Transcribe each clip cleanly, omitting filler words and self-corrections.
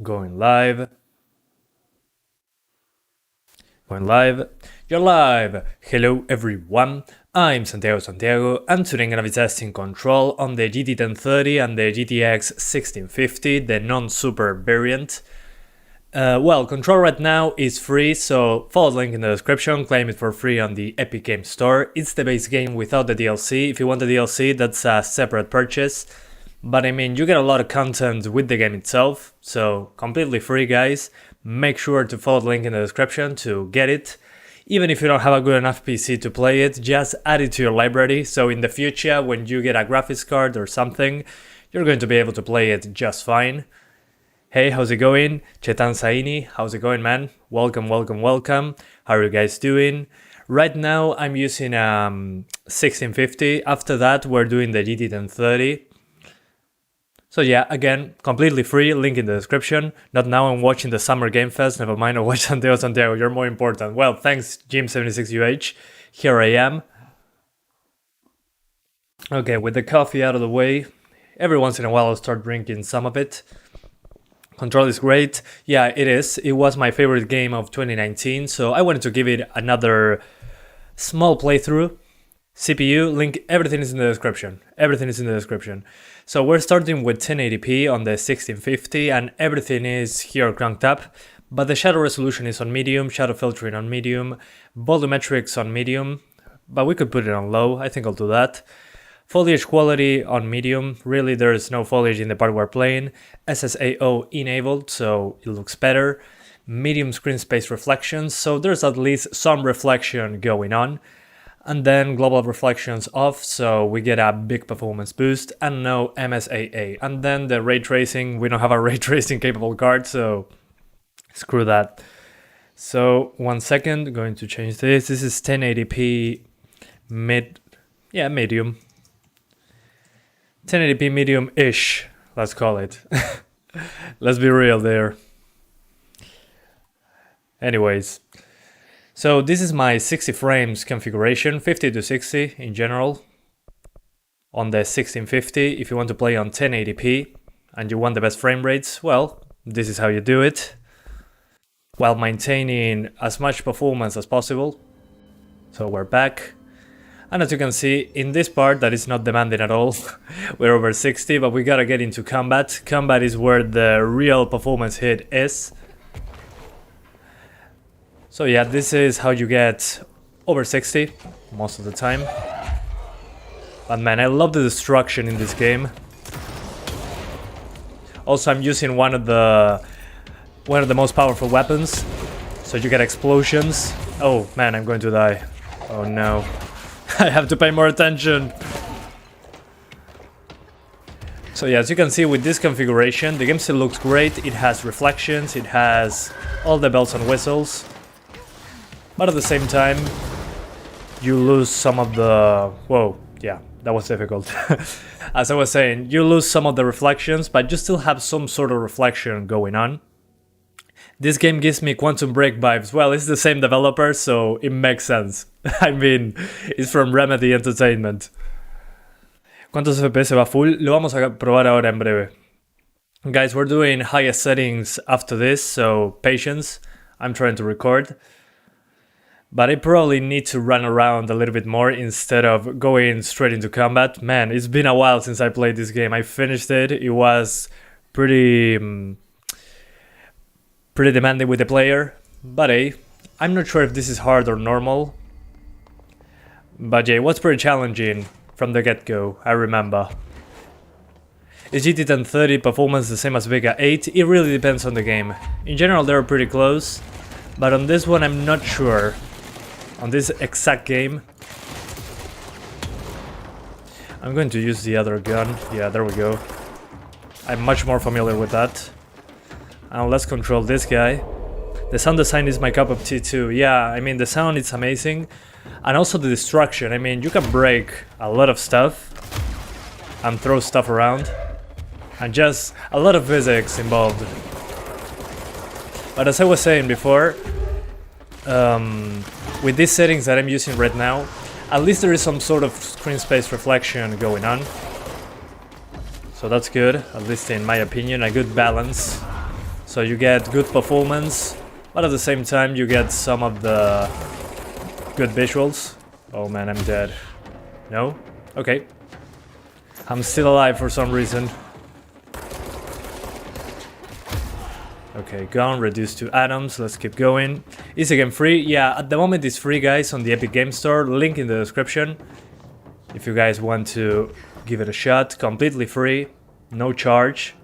Going live. Going live. You're live! Hello everyone, I'm Santiago, and today I'm gonna be testing control on the GT 1030 and the GTX 1650, the non-super variant. Well, control right now is free, so follow the link in the description, claim it for free on the Epic Games Store. It's the base game without the DLC. If you want the DLC, that's a separate purchase. But I mean, you get a lot of content with the game itself, so completely free, guys. Make sure to follow the link in the description to get it. Even if you don't have a good enough PC to play it, just add it to your library, so in the future, when you get a graphics card or something, you're going to be able to play it just fine. Hey, how's it going? Chetan Saini, how's it going, man? Welcome. How are you guys doing? Right now, I'm using 1650. After that, we're doing the GT 1030. So yeah, again, completely free, link in the description. Not now, I'm watching the Summer Game Fest, never mind, I watch Santiago, you're more important. Well, thanks, Jim76UH, here I am. Okay, with the coffee out of the way, every once in a while I'll start drinking some of it. Control is great, yeah, it is. It was my favorite game of 2019, so I wanted to give it another small playthrough. CPU, link, everything is in the description. So we're starting with 1080p on the 1650 and everything is here cranked up, but the shadow resolution is on medium, shadow filtering on medium, volumetrics on medium, but we could put it on low, I think I'll do that. Foliage quality on medium, really there's no foliage in the part we're playing. SSAO enabled, so it looks better. Medium screen space reflections, so there's at least some reflection going on. And then global reflections off, so we get a big performance boost and no MSAA. And then the ray tracing, we don't have a ray tracing capable card, so screw that. So 1 second, going to change this. This is 1080p medium. 1080p medium-ish, let's call it. Let's be real there. Anyways. So this is my 60 frames configuration, 50 to 60 in general. On the 1650, if you want to play on 1080p and you want the best frame rates, well, this is how you do it. While maintaining as much performance as possible. So we're back. And as you can see, in this part that is not demanding at all, we're over 60, but we gotta get into combat. Combat is where the real performance hit is. So yeah, this is how you get over 60 most of the time. But man, I love the destruction in this game. Also, I'm using one of the most powerful weapons, so you get explosions. Oh man, I'm going to die. Oh no. I have to pay more attention. So yeah, as you can see with this configuration, the game still looks great. It has reflections, it has all the bells and whistles. But at the same time, you lose some of the... Whoa, yeah, that was difficult. As I was saying, you lose some of the reflections, but you still have some sort of reflection going on. This game gives me Quantum Break vibes. Well, it's the same developer, so it makes sense. I mean, it's from Remedy Entertainment. ¿Cuántos FPS va full? Lo vamos a probar ahora en breve. Guys, we're doing highest settings after this, so patience. I'm trying to record. But I probably need to run around a little bit more instead of going straight into combat. Man, it's been a while since I played this game. I finished it. It was pretty demanding with the player. But hey, I'm not sure if this is hard or normal. But yeah, it was pretty challenging from the get-go, I remember. Is GT 1030 performance the same as Vega 8? It really depends on the game. In general, they're pretty close. But on this one, I'm not sure. On this exact game. I'm going to use the other gun. Yeah, there we go. I'm much more familiar with that. And let's control this guy. The sound design is my cup of tea too. Yeah, I mean the sound is amazing. And also the destruction. I mean, you can break a lot of stuff and throw stuff around. And just a lot of physics involved. But as I was saying before, with these settings that I'm using right now, at least there is some sort of screen space reflection going on. So that's good, at least in my opinion, a good balance. So you get good performance, but at the same time you get some of the good visuals. Oh man, I'm dead. No? Okay. I'm still alive for some reason. Okay, gone, reduced to atoms, let's keep going. Is the game free? Yeah, at the moment it's free, guys, on the Epic Game Store, link in the description. If you guys want to give it a shot, completely free, no charge.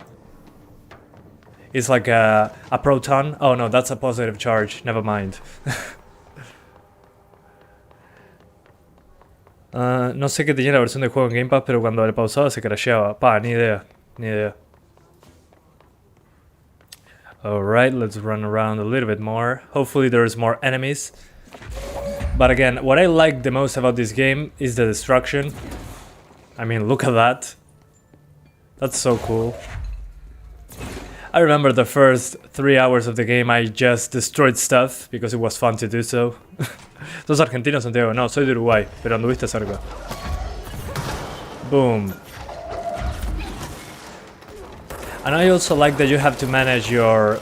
It's like a proton. Oh no, that's a positive charge, never mind. No sé qué tenía la versión de juego en Game Pass, pero cuando le pausaba se crasheaba. Pa, ni idea, ni idea. Alright, let's run around a little bit more. Hopefully there's more enemies. But again, what I like the most about this game is the destruction. I mean, look at that. That's so cool. I remember the first 3 hours of the game I just destroyed stuff because it was fun to do so. ¿Sos argentino, Santiago? No, soy de Uruguay, pero anduviste cerca. Boom. And I also like that you have to manage your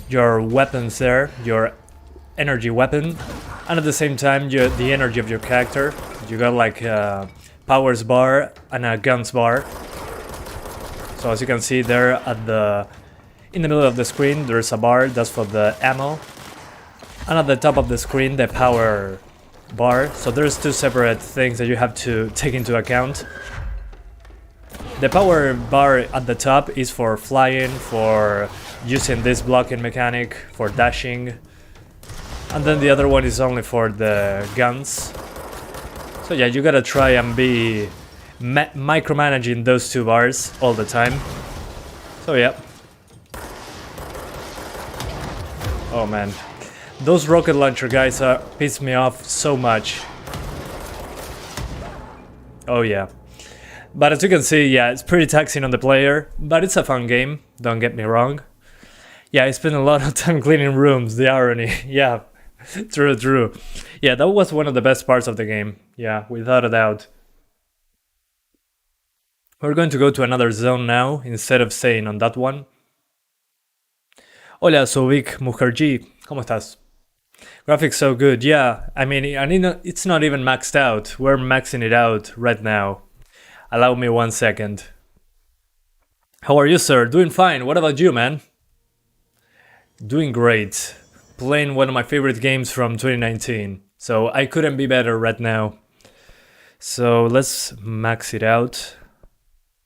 weapons there, your energy weapon, and at the same time the energy of your character. You got like a powers bar and a guns bar. So as you can see there in the middle of the screen there's a bar, that's for the ammo. And at the top of the screen the power bar. So there's two separate things that you have to take into account. The power bar at the top is for flying, for using this blocking mechanic, for dashing. And then the other one is only for the guns. So yeah, you gotta try and be micromanaging those two bars all the time. So yeah. Oh man. Those rocket launcher guys piss me off so much. Oh yeah. But as you can see, yeah, it's pretty taxing on the player, but it's a fun game, don't get me wrong. Yeah, I spent a lot of time cleaning rooms, the irony, yeah, true. Yeah, that was one of the best parts of the game, yeah, without a doubt. We're going to go to another zone now, instead of staying on that one. Hola, Sobik Mukherjee, ¿cómo estás? Graphics so good, yeah, I mean, it's not even maxed out, we're maxing it out right now. Allow me 1 second. How are you, sir? Doing fine. What about you, man? Doing great. Playing one of my favorite games from 2019. So I couldn't be better right now. So let's max it out.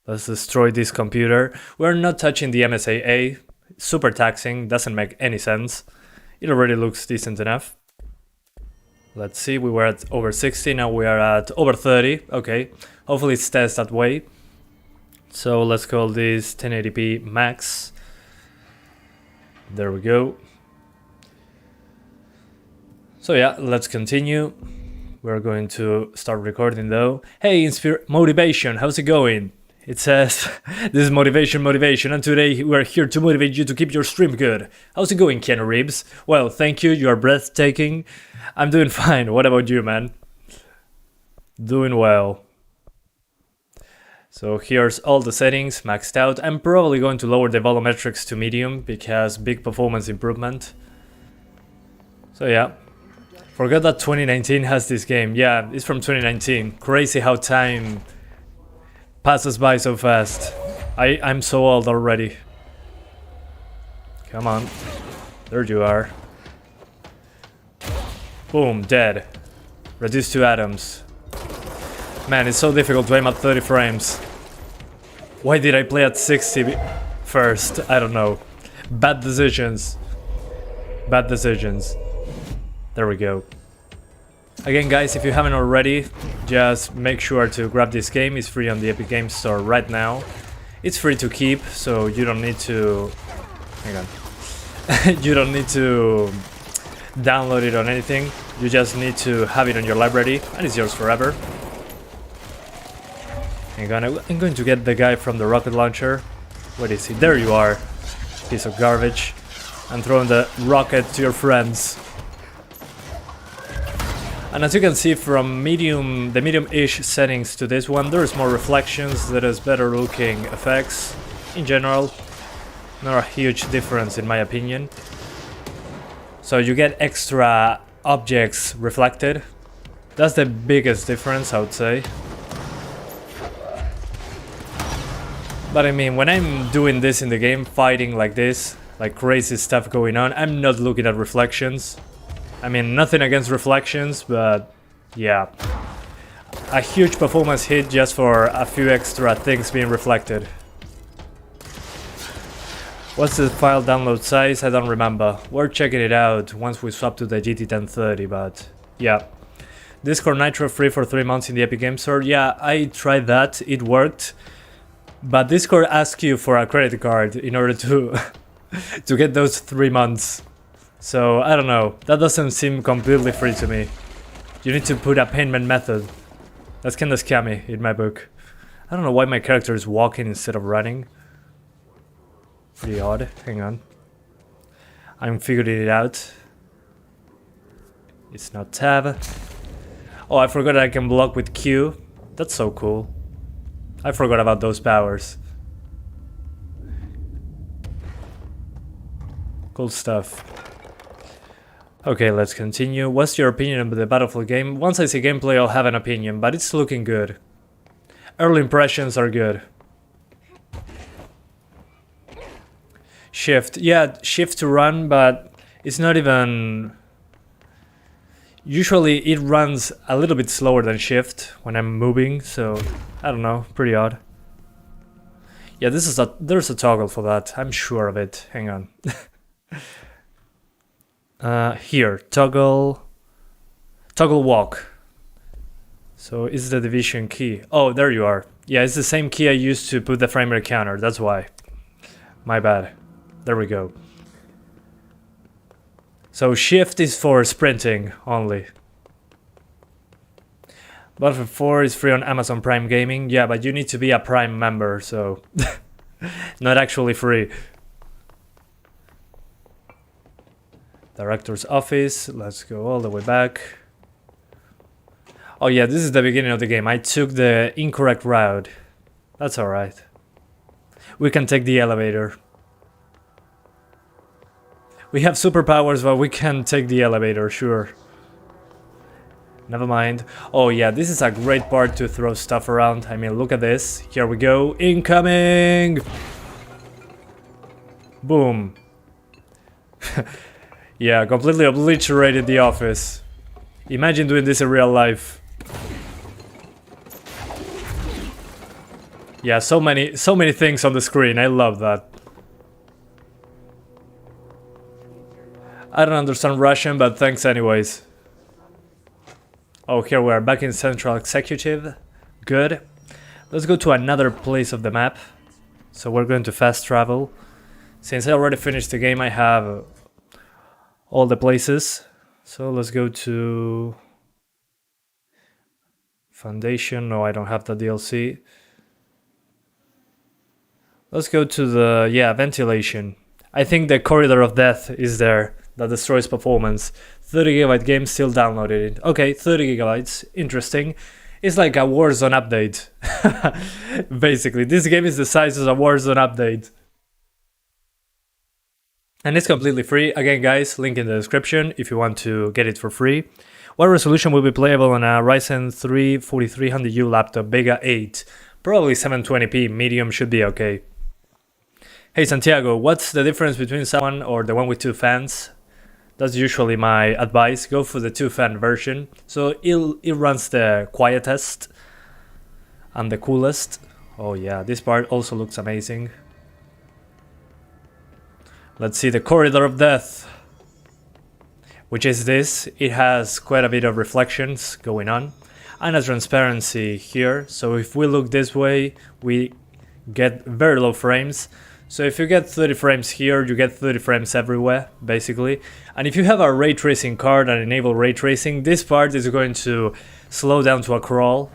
Let's destroy this computer. We're not touching the MSAA. Super taxing. Doesn't make any sense. It already looks decent enough. Let's see, we were at over 60, now we are at over 30, okay. Hopefully it stays that way. So let's call this 1080p max. There we go. So yeah, let's continue. We're going to start recording though. Hey, Motivation, how's it going? It says, this is Motivation, and today we're here to motivate you to keep your stream good. How's it going, Keanu Reeves? Well, thank you, you are breathtaking. I'm doing fine, what about you, man? Doing well. So here's all the settings maxed out. I'm probably going to lower the volumetrics to medium because big performance improvement. So yeah. Forgot that 2019 has this game. Yeah, it's from 2019. Crazy how time passes by so fast. I'm so old already. Come on. There you are. Boom, dead. Reduced to atoms. Man, it's so difficult to aim at 30 frames. Why did I play at 60 first? I don't know. Bad decisions. Bad decisions. There we go. Again, guys, if you haven't already, just make sure to grab this game. It's free on the Epic Games Store right now. It's free to keep, so you don't need to... Hang on. You don't need to download it on anything. You just need to have it on your library, and it's yours forever. Hang on, I'm going to get the guy from the rocket launcher. Where is he? There you are. Piece of garbage. I'm throwing the rocket to your friends. And as you can see from the medium-ish settings to this one, there's more reflections, there is better looking effects in general. Not a huge difference in my opinion. So you get extra objects reflected. That's the biggest difference, I would say. But I mean, when I'm doing this in the game, fighting like this, like crazy stuff going on, I'm not looking at reflections. I mean, nothing against reflections, but yeah. A huge performance hit just for a few extra things being reflected. What's the file download size? I don't remember. We're checking it out once we swap to the GT1030, but yeah. Discord Nitro free for 3 months in the Epic Games Store. Yeah, I tried that, it worked. But Discord asks you for a credit card in order to to get those 3 months. So I don't know, that doesn't seem completely free to me. You need to put a payment method. That's kinda scammy in my book. I don't know why my character is walking instead of running. Pretty odd, hang on. I'm figuring it out. It's not tab. Oh, I forgot I can block with Q. That's so cool. I forgot about those powers. Cool stuff. Okay, let's continue. What's your opinion about the Battlefield game? Once I see gameplay, I'll have an opinion, but it's looking good. Early impressions are good. Shift. Yeah, shift to run, but it's not even... Usually it runs a little bit slower than shift when I'm moving, so I don't know, pretty odd. Yeah, there's a toggle for that, I'm sure of it. Hang on. Here, toggle walk. So is the division key? Oh, there you are. Yeah, it's the same key I used to put the frame rate counter, that's why. My bad. There we go. So shift is for sprinting only. Battlefield 4 is free on Amazon Prime Gaming. Yeah, but you need to be a Prime member, so not actually free. Director's office. Let's go all the way back. Oh yeah, this is the beginning of the game. I took the incorrect route. That's alright. We can take the elevator. We have superpowers, but we can take the elevator, sure. Never mind. Oh yeah, this is a great part to throw stuff around. I mean, look at this. Here we go. Incoming! Boom. Yeah, completely obliterated the office. Imagine doing this in real life. Yeah, so many things on the screen. I love that. I don't understand Russian, but thanks anyways. Oh, here we are back in Central Executive. Good. Let's go to another place of the map. So we're going to fast travel. Since I already finished the game, I have all the places. So let's go to Foundation. No, I don't have the DLC. Let's go to the, yeah, ventilation. I think the Corridor of Death is there. That destroys performance. 30GB game still downloaded it. Okay, 30GB, interesting. It's like a Warzone update. Basically, this game is the size of a Warzone update. And it's completely free. Again guys, link in the description if you want to get it for free. What resolution will be playable on a Ryzen 3 4300U laptop, EVGA 8? Probably 720p, medium should be okay. Hey Santiago, what's the difference between someone or the one with 2 fans? That's usually my advice, go for the 2-fan version. So it runs the quietest and the coolest. Oh yeah, this part also looks amazing. Let's see the Corridor of Death. Which is this. It has quite a bit of reflections going on. And a transparency here. So if we look this way, we get very low frames. So if you get 30 frames here, you get 30 frames everywhere, basically. And if you have a ray tracing card and enable ray tracing, this part is going to slow down to a crawl.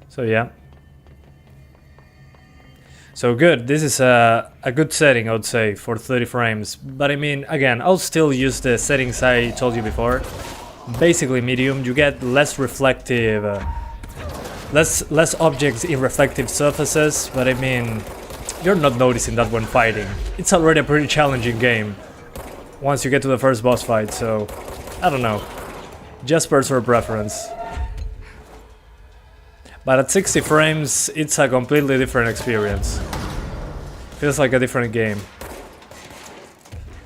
So yeah. So good, this is a good setting, I would say, for 30 frames. But I mean, again, I'll still use the settings I told you before. Basically medium, you get less reflective, less objects in reflective surfaces, but I mean, you're not noticing that when fighting. It's already a pretty challenging game once you get to the first boss fight, so I don't know. Just personal preference. But at 60 frames, it's a completely different experience. Feels like a different game.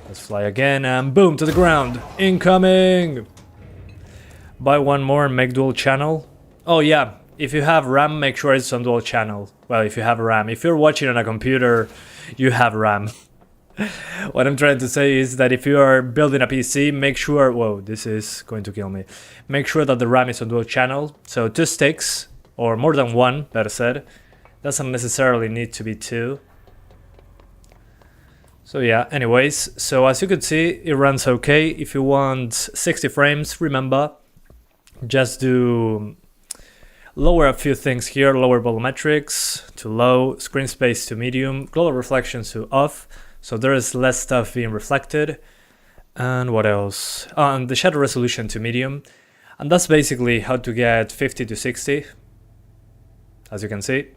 Let's fly again and boom, to the ground. Incoming! Buy one more and make dual channel. Oh yeah, if you have RAM, make sure it's on dual channel. Well, if you have RAM. If you're watching on a computer, you have RAM. What I'm trying to say is that if you are building a PC, make sure... Whoa, this is going to kill me. Make sure that the RAM is on dual channel. So 2 sticks, or more than one, better said. Doesn't necessarily need to be 2. So yeah, anyways, so as you could see, it runs okay. If you want 60 frames, remember, just do lower a few things here, lower volumetrics to low, screen space to medium, global reflections to off, so there is less stuff being reflected. And what else? And the shadow resolution to medium. And that's basically how to get 50 to 60. As you can see,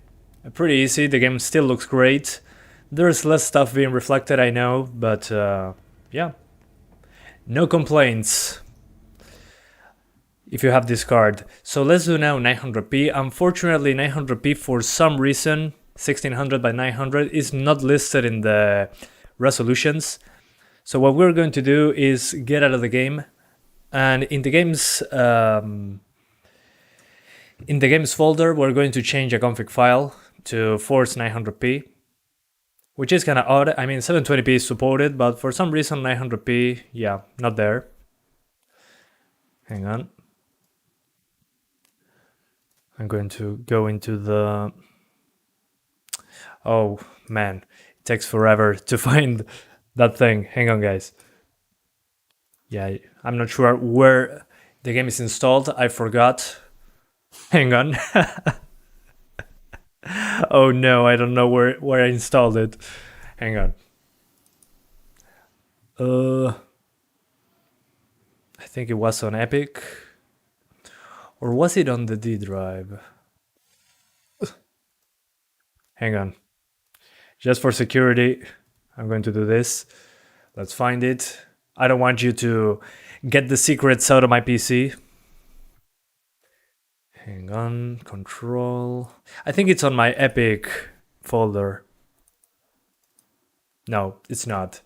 pretty easy. The game still looks great. There's less stuff being reflected, I know, but yeah, no complaints if you have this card. So let's do now 900p. Unfortunately, 900p for some reason, 1600 by 900 is not listed in the resolutions. So what we're going to do is get out of the game, and in the games folder, we're going to change a config file to force 900p. Which is kind of odd. I mean, 720p is supported, but for some reason 900p, yeah, not there. Hang on. I'm going to go into the... Oh, man. It takes forever to find that thing. Hang on, guys. Yeah, I'm not sure where the game is installed. I forgot. Hang on. Oh no, I don't know where I installed it. Hang on. I think it was on Epic. Or was it on the D drive? Hang on. Just for security, I'm going to do this. Let's find it. I don't want you to get the secrets out of my PC. Hang on, control. I think it's on my Epic folder. No, it's not.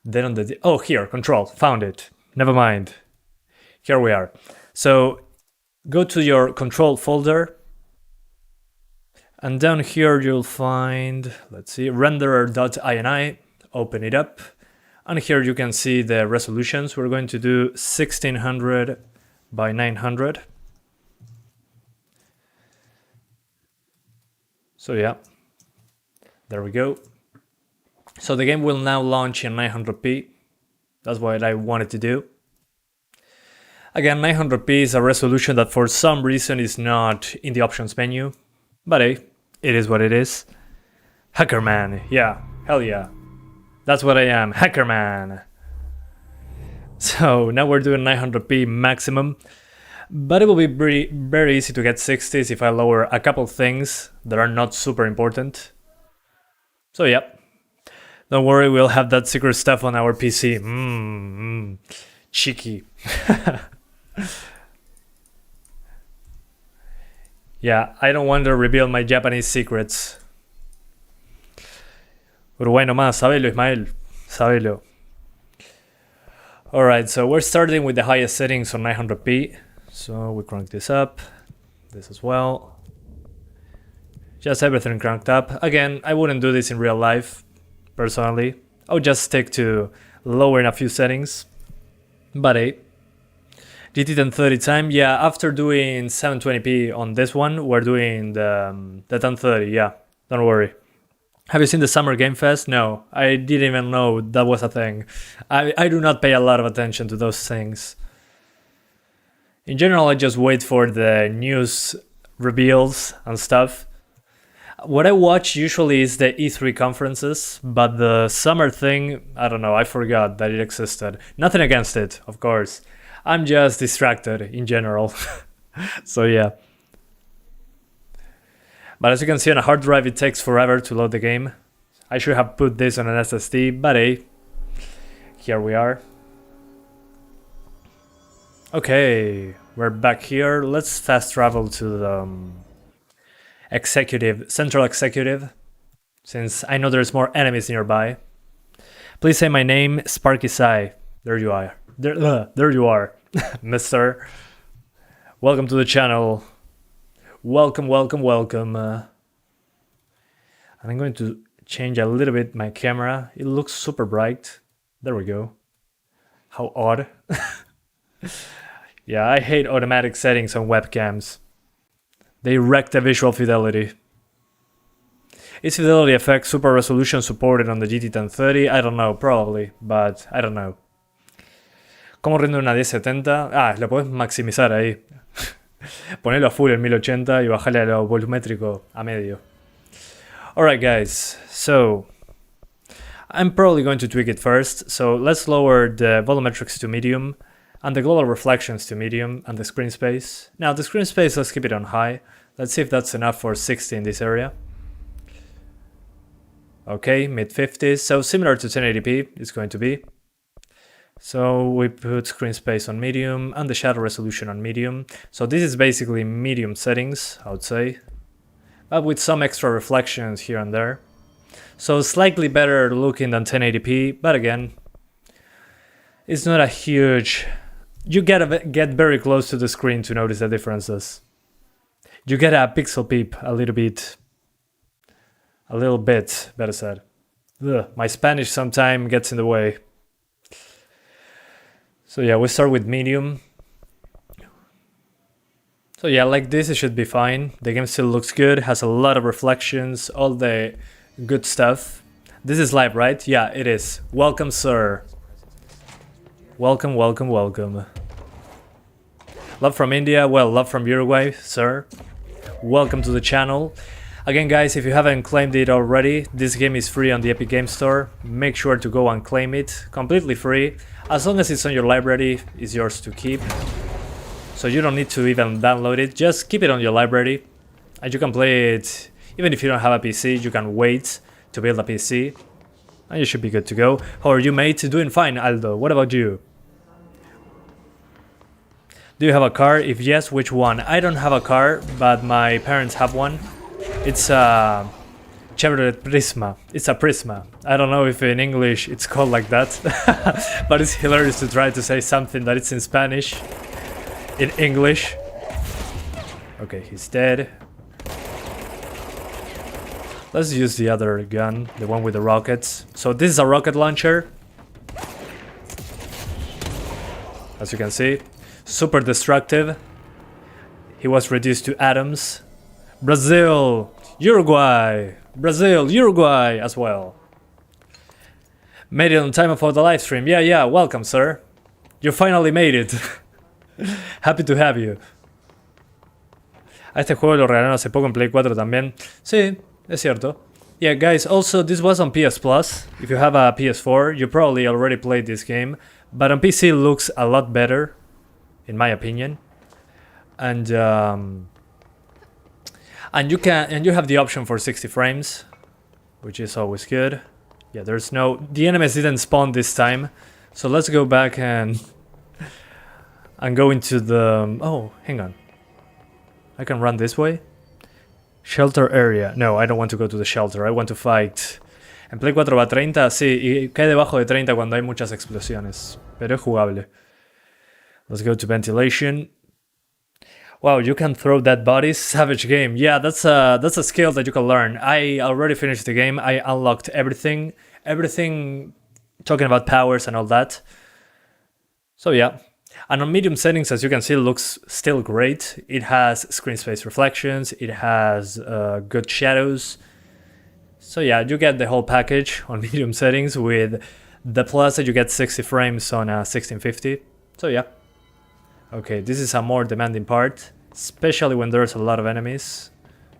Then on the... Oh, here, control, found it. Never mind. Here we are. So go to your control folder. And down here you'll find, let's see, renderer.ini. Open it up. And here you can see the resolutions. We're going to do 1600 by 900. So yeah, there we go. So the game will now launch in 900p. That's what I wanted to do. Again, 900p is a resolution that for some reason is not in the options menu. But hey, it is what it is. Hackerman, yeah, hell yeah. That's what I am, Hackerman. So now we're doing 900p maximum. But it will be very easy to get 60s if I lower a couple things that are not super important. So yeah, don't worry, we'll have that secret stuff on our PC. Cheeky. Yeah, I don't want to reveal my Japanese secrets. Uruguay nomás, sabelo, Ismael, sabelo. Alright, so we're starting with the highest settings on 900p. So we crank this up, this as well. Just everything cranked up. Again, I wouldn't do this in real life, personally. I would just stick to lowering a few settings. But hey, GT 1030 time, yeah, after doing 720p on this one, we're doing the 1030, yeah, don't worry. Have you seen the Summer Game Fest? No, I didn't even know that was a thing. I do not pay a lot of attention to those things. In general, I just wait for the news reveals and stuff. What I watch usually is the E3 conferences, but the summer thing, I don't know, I forgot that it existed. Nothing against it, of course. I'm just distracted in general. So yeah. But as you can see on a hard drive, it takes forever to load the game. I should have put this on an SSD, but hey, here we are. Okay, we're back here. Let's fast travel to the central executive, since I know there's more enemies nearby. Please say my name, Sparky Sai. There you are. There you are, mister. Welcome to the channel. Welcome. And I'm going to change a little bit my camera. It looks super bright. There we go. How odd. Yeah, I hate automatic settings on webcams. They wreck the visual fidelity. Is fidelity effect super resolution supported on the GT1030? I don't know, probably, but I don't know. ¿Cómo rinde una 1070? Ah, lo podés maximizar ahí. Ponelo a full en 1080 y bajarle a lo volumétrico a medio. Alright guys, so I'm probably going to tweak it first. So let's lower the volumetrics to medium and the global reflections to medium and the screen space. Now the screen space, let's keep it on high. Let's see if that's enough for 60 in this area. Okay, mid 50s, so similar to 1080p it's going to be. So we put screen space on medium and the shadow resolution on medium. So this is basically medium settings, I would say, but with some extra reflections here and there. So slightly better looking than 1080p, but again, it's not a huge... You gotta get very close to the screen to notice the differences. You get a pixel peep a little bit, better said. Ugh, my Spanish sometimes gets in the way. So yeah, we start with medium. So yeah, like this, it should be fine. The game still looks good, has a lot of reflections, all the good stuff. This is live, right? Yeah, it is. Welcome, sir. Welcome. Love from India, well, love from Uruguay, sir. Welcome to the channel. Again, guys, if you haven't claimed it already, this game is free on the Epic Games Store. Make sure to go and claim it, completely free. As long as it's on your library, it's yours to keep. So you don't need to even download it, just keep it on your library. And you can play it, even if you don't have a PC, you can wait to build a PC. And you should be good to go. How are you, mate? Doing fine, Aldo. What about you? Do you have a car? If yes, which one? I don't have a car, but my parents have one. It's a Chevrolet Prisma. It's a Prisma. I don't know if in English it's called like that, but it's hilarious to try to say something that it's in Spanish, in English. Okay, he's dead. Let's use the other gun, the one with the rockets. So this is a rocket launcher. As you can see, super destructive. He was reduced to atoms. Brazil, Uruguay as well. Made it on time for the live stream. Yeah, welcome, sir. You finally made it. Happy to have you. A este juego lo regalaron hace poco en Play 4 también. Sí, es cierto. Yeah, guys, also this was on PS Plus. If you have a PS4, you probably already played this game. But on PC it looks a lot better, in my opinion. And you have the option for 60 frames, which is always good. Yeah, the enemies didn't spawn this time, so let's go back and go into the... Oh, hang on. I can run this way. Shelter area. No, I don't want to go to the shelter. I want to fight. En Play 4 va a 30, sí, y cae debajo de 30 cuando hay muchas explosiones, pero es jugable. Let's go to ventilation. Wow, you can throw dead bodies. Savage game. Yeah, that's a skill that you can learn. I already finished the game. I unlocked everything talking about powers and all that. So yeah. And on medium settings, as you can see, it looks still great. It has screen space reflections. It has good shadows. So yeah, you get the whole package on medium settings with the plus that you get 60 frames on a 1650. So yeah. Okay, this is a more demanding part, especially when there's a lot of enemies.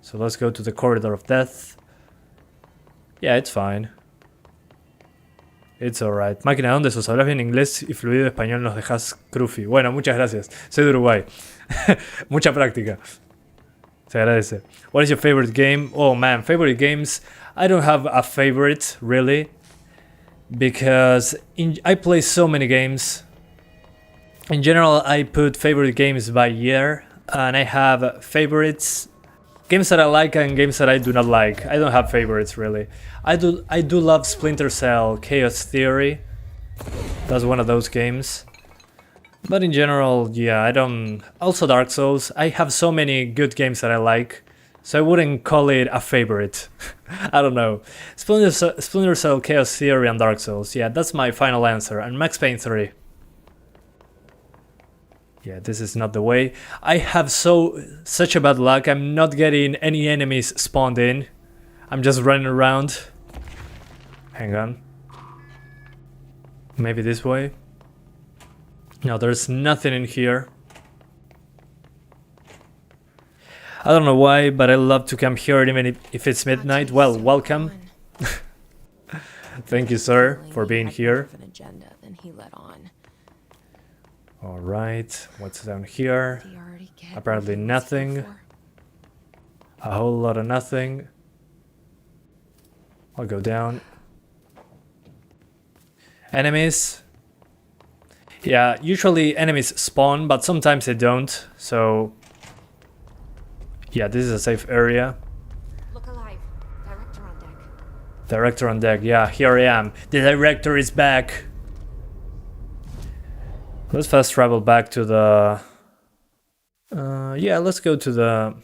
So let's go to the corridor of death. Yeah, it's fine. It's alright. Máquina, ¿dónde sos? Hablas bien inglés y fluido español, nos dejas crufi. Bueno, muchas gracias. Soy de Uruguay. Mucha práctica. Se agradece. What is your favorite game? Oh man, favorite games. I don't have a favorite really, because I play so many games. In general, I put favorite games by year, and I have favorites, games that I like and games that I do not like. I don't have favorites really. I do love Splinter Cell, Chaos Theory. That's one of those games. But in general, yeah, I don't... Also Dark Souls. I have so many good games that I like, so I wouldn't call it a favorite. I don't know. Splinter Cell, Chaos Theory, and Dark Souls. Yeah, that's my final answer. And Max Payne 3. Yeah, this is not the way. I have such a bad luck. I'm not getting any enemies spawned in. I'm just running around. Hang on. Maybe this way? No, there's nothing in here. I don't know why, but I love to come here even if it's midnight. Well, welcome. Thank you, sir, for being here. Alright, what's down here? Apparently nothing. A whole lot of nothing. I'll go down. Enemies. Yeah, usually enemies spawn, but sometimes they don't, so... Yeah, this is a safe area. Look alive. Director on deck. Director on deck, yeah, here I am. The director is back! Let's fast travel back to the... yeah, let's go to the...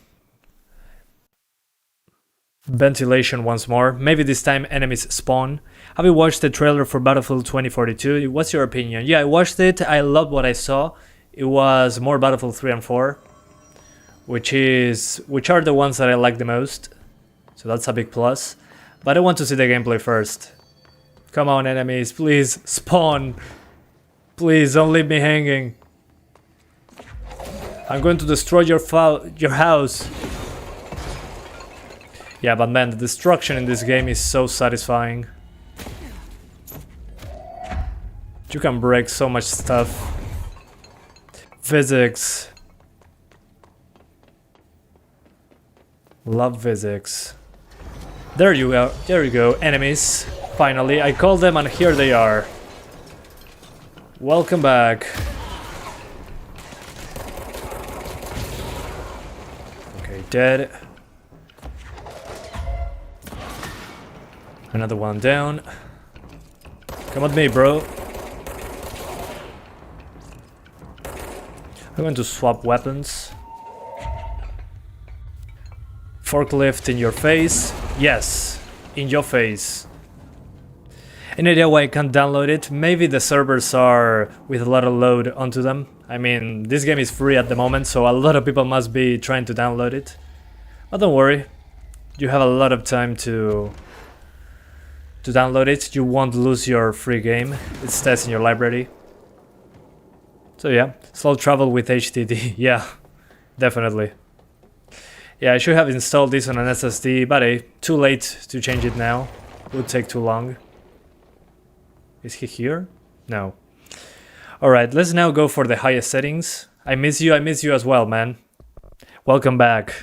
ventilation once more. Maybe this time enemies spawn. Have you watched the trailer for Battlefield 2042? What's your opinion? Yeah, I watched it. I loved what I saw. It was more Battlefield 3 and 4, which are the ones that I like the most. So that's a big plus. But I want to see the gameplay first. Come on, enemies, please spawn. Please don't leave me hanging. I'm going to destroy your house. Yeah, but man, the destruction in this game is so satisfying. You can break so much stuff. Physics. Love physics. There you go, enemies. Finally, I called them and here they are. Welcome back. Okay, dead. Another one down. Come at me, bro. I'm going to swap weapons. Forklift in your face. Yes, in your face. Any idea why I can't download it? Maybe the servers are with a lot of load onto them. I mean, this game is free at the moment, so a lot of people must be trying to download it. But don't worry, you have a lot of time to download it. You won't lose your free game. It stays in your library. So yeah, slow travel with HDD. Yeah, definitely. Yeah, I should have installed this on an SSD, but hey, too late to change it now. It would take too long. Is he here? No. Alright, let's now go for the highest settings. I miss you as well, man. Welcome back.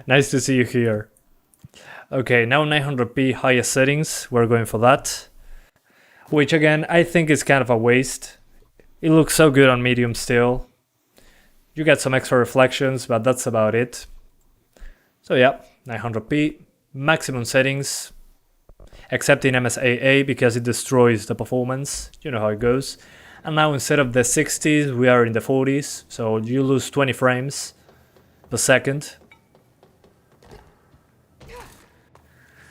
Nice to see you here. Okay, now 900p highest settings, we're going for that. Which again, I think is kind of a waste. It looks so good on medium still. You get some extra reflections, but that's about it. So yeah, 900p, maximum settings, except in MSAA because it destroys the performance. You know how it goes. And now instead of the 60s, we are in the 40s, so you lose 20 frames per second.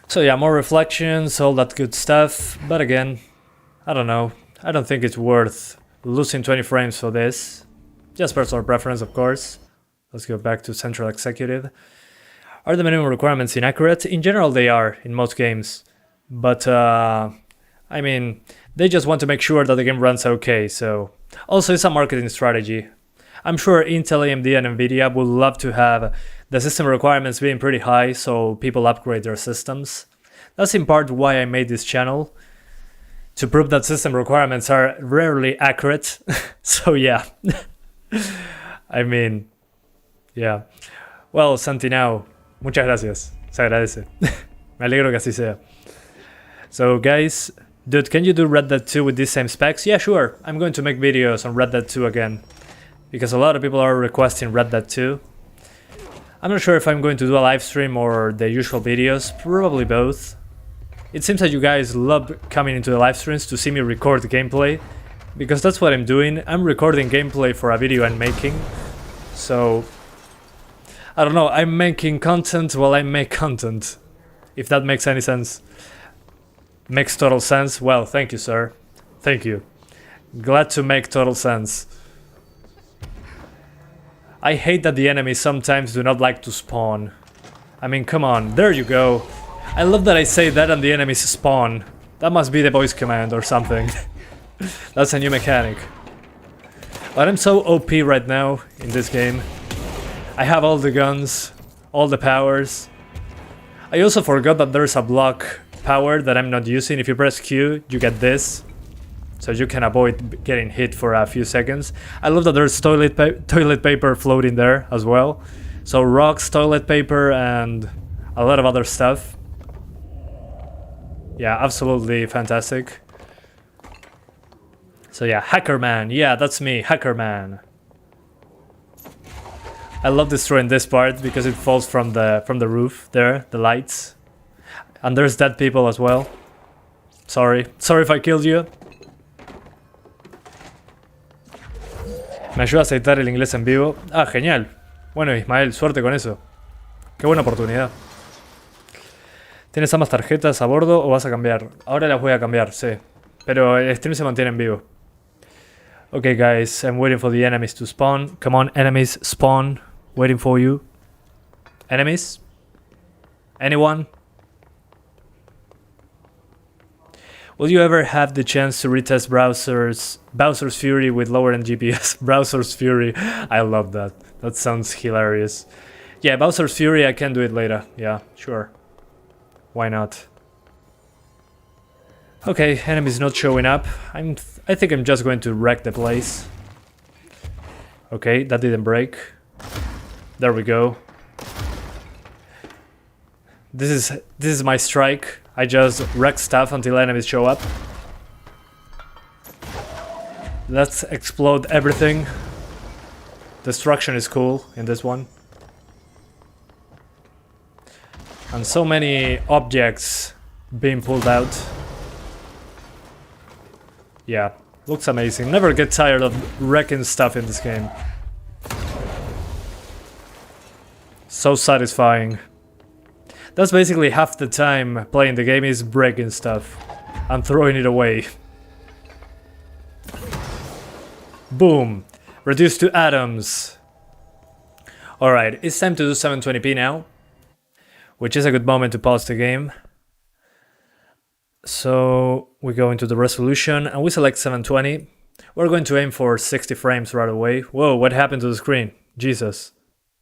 So yeah, more reflections, all that good stuff, but again, I don't know. I don't think it's worth losing 20 frames for this. Just personal preference, of course. Let's go back to Central Executive. Are the minimum requirements inaccurate? In general, they are in most games. But, I mean, they just want to make sure that the game runs okay, so... Also, it's a marketing strategy. I'm sure Intel, AMD, and NVIDIA would love to have the system requirements being pretty high, so people upgrade their systems. That's in part why I made this channel, to prove that system requirements are rarely accurate. So yeah. I mean, yeah. Well, Santinao, muchas gracias. Se agradece. Me alegro que así sea. So guys, dude, can you do Red Dead 2 with these same specs? Yeah, sure. I'm going to make videos on Red Dead 2 again. Because a lot of people are requesting Red Dead 2. I'm not sure if I'm going to do a live stream or the usual videos. Probably both. It seems that you guys love coming into the live streams to see me record gameplay. Because that's what I'm doing. I'm recording gameplay for a video I'm making. So, I don't know, I'm making content while I make content. If that makes any sense. Makes total sense? Well, thank you, sir. Thank you. Glad to make total sense. I hate that the enemies sometimes do not like to spawn. I mean, come on, there you go. I love that I say that and the enemies spawn. That must be the voice command or something. That's a new mechanic. But I'm so OP right now in this game. I have all the guns, all the powers. I also forgot that there's a block power that I'm not using. If you press Q, you get this. So you can avoid getting hit for a few seconds. I love that there's toilet paper floating there as well. So rocks, toilet paper, and a lot of other stuff. Yeah, absolutely fantastic. So yeah, Hackerman. Yeah, that's me, Hackerman. I love destroying this part because it falls from the roof there, the lights. And there's dead people as well. Sorry if I killed you. Me ayuda a aceitar el inglés en vivo. Ah, genial. Bueno, Ismael, suerte con eso. Qué buena oportunidad. ¿Tienes ambas tarjetas a bordo o vas a cambiar? Ahora las voy a cambiar, sí. Pero el stream se mantiene en vivo. Okay, guys, I'm waiting for the enemies to spawn. Come on, enemies, spawn. Waiting for you. Enemies? Anyone? Will you ever have the chance to retest Bowser's Fury with lower-end GPS? Bowser's Fury, I love that. That sounds hilarious. Yeah, Bowser's Fury, I can do it later. Yeah, sure. Why not? Okay, enemies not showing up. I think I'm just going to wreck the place. Okay, that didn't break. There we go. This is my strike. I just wreck stuff until enemies show up. Let's explode everything. Destruction is cool in this one. And so many objects being pulled out. Yeah, looks amazing. Never get tired of wrecking stuff in this game. So satisfying. That's basically half the time playing the game is breaking stuff and throwing it away. Boom! Reduced to atoms. Alright, it's time to do 720p now, which is a good moment to pause the game. So we go into the resolution and we select 720. We're going to aim for 60 frames right away. Whoa, what happened to the screen? Jesus.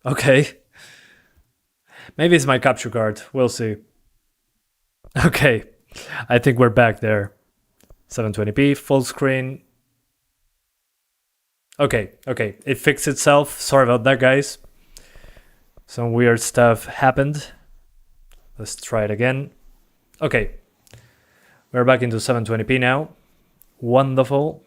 Okay. Maybe it's my capture card. We'll see. Okay. I think we're back there. 720p, full screen. Okay. It fixed itself. Sorry about that, guys. Some weird stuff happened. Let's try it again. Okay. We're back into 720p now. Wonderful.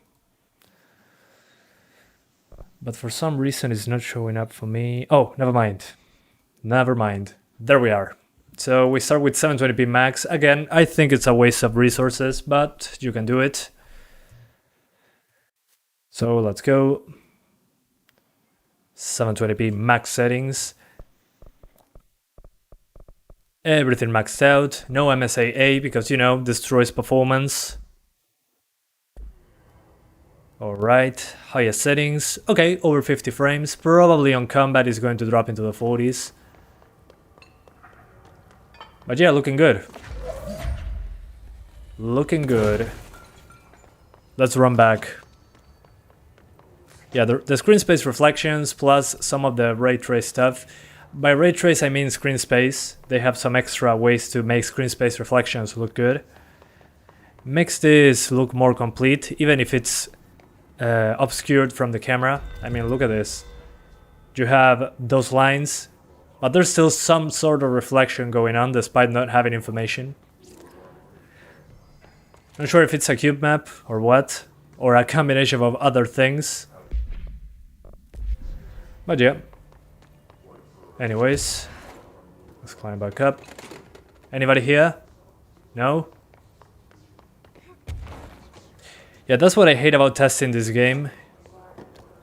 But for some reason it's not showing up for me. Oh, never mind. There we are. So we start with 720p max. Again, I think it's a waste of resources, but you can do it. So let's go. 720p max settings. Everything maxed out. No MSAA because, you know, destroys performance. Alright, highest settings. Okay, over 50 frames. Probably on combat is going to drop into the 40s. But yeah, looking good. Looking good. Let's run back. Yeah, the screen space reflections plus some of the ray trace stuff. By ray trace I mean screen space. They have some extra ways to make screen space reflections look good. Makes this look more complete, even if it's obscured from the camera. I mean, look at this. You have those lines But there's still some sort of reflection going on despite not having information. Not sure if it's a cube map or what, or a combination of other things. But yeah. Anyways, let's climb back up. Anybody here? No? Yeah, that's what I hate about testing this game.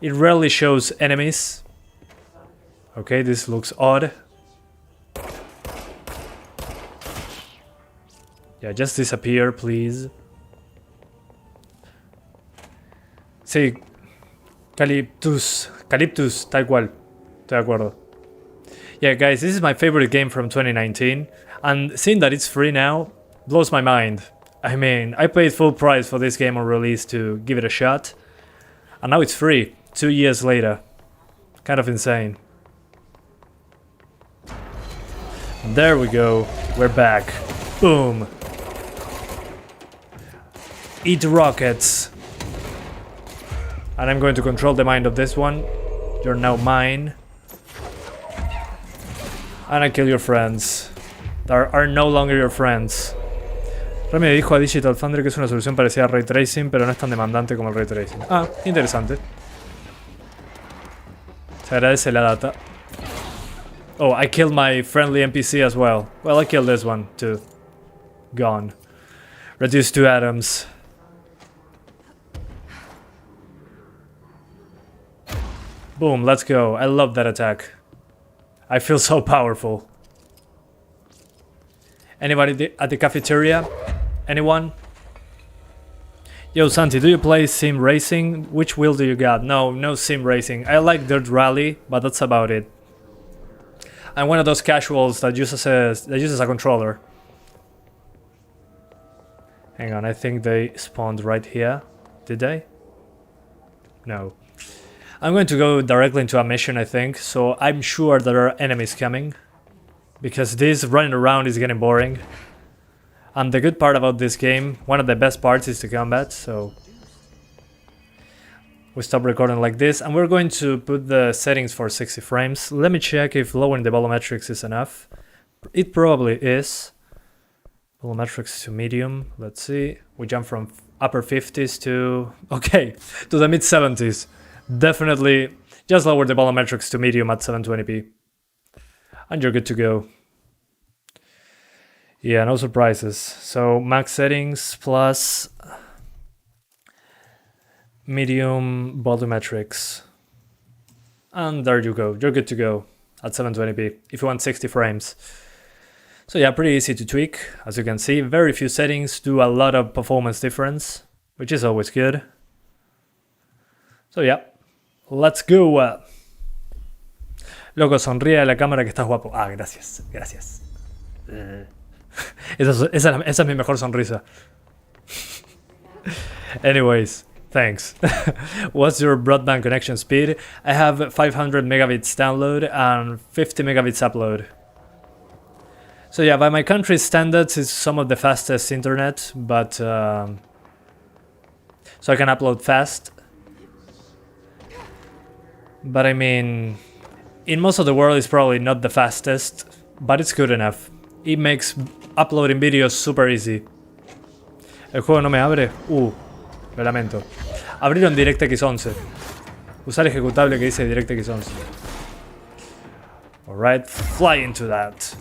It rarely shows enemies. Okay, this looks odd. Yeah, just disappear, please. Sí, Calyptus, tal cual. Estoy de acuerdo. Yeah, guys, this is my favorite game from 2019, and seeing that it's free now blows my mind. I mean, I paid full price for this game on release to give it a shot, and now it's free, 2 years later. Kind of insane. There we go, we're back. Boom. Eat rockets. And I'm going to control the mind of this one. You're now mine. And I kill your friends. That are no longer your friends. Remy le dijo a Digital Foundry que es una solución parecida a Ray Tracing, pero no es tan demandante como el Ray Tracing. Ah, interesante. Se agradece la data. Oh, I killed my friendly NPC as well. Well, I killed this one too. Gone. Reduced to atoms. Boom, let's go. I love that attack. I feel so powerful. Anybody at the cafeteria? Anyone? Yo, Santi, do you play sim racing? Which wheel do you got? No sim racing. I like Dirt Rally, but that's about it. I'm one of those casuals that uses a controller. Hang on, I think they spawned right here. Did they? No. I'm going to go directly into a mission, I think, so I'm sure there are enemies coming. Because this running around is getting boring. And the good part about this game, one of the best parts, is the combat, so... We stop recording like this, and we're going to put the settings for 60 frames. Let me check if lowering the volumetrics is enough. It probably is. Volumetrics to medium, let's see. We jump from upper 50s to... Okay, to the mid 70s. Definitely just lower the volumetrics to medium at 720p. And you're good to go. Yeah, no surprises. So max settings plus medium volumetrics. And there you go. You're good to go at 720p if you want 60 frames. So yeah, pretty easy to tweak. As you can see, very few settings do a lot of performance difference, which is always good. So yeah, let's go. Loco, sonríe a la cámara que estás guapo. Ah, gracias, gracias. Esa es mi mejor sonrisa. Anyways, thanks. What's your broadband connection speed? I have 500 megabits download and 50 megabits upload. So yeah, by my country's standards, it's some of the fastest internet, but so I can upload fast. But I mean, in most of the world, it's probably not the fastest, but it's good enough. It makes uploading videos super easy. El juego no me abre. Lo lamento. Abrirlo en DirectX 11. Usar ejecutable que dice DirectX 11. Alright, fly into that.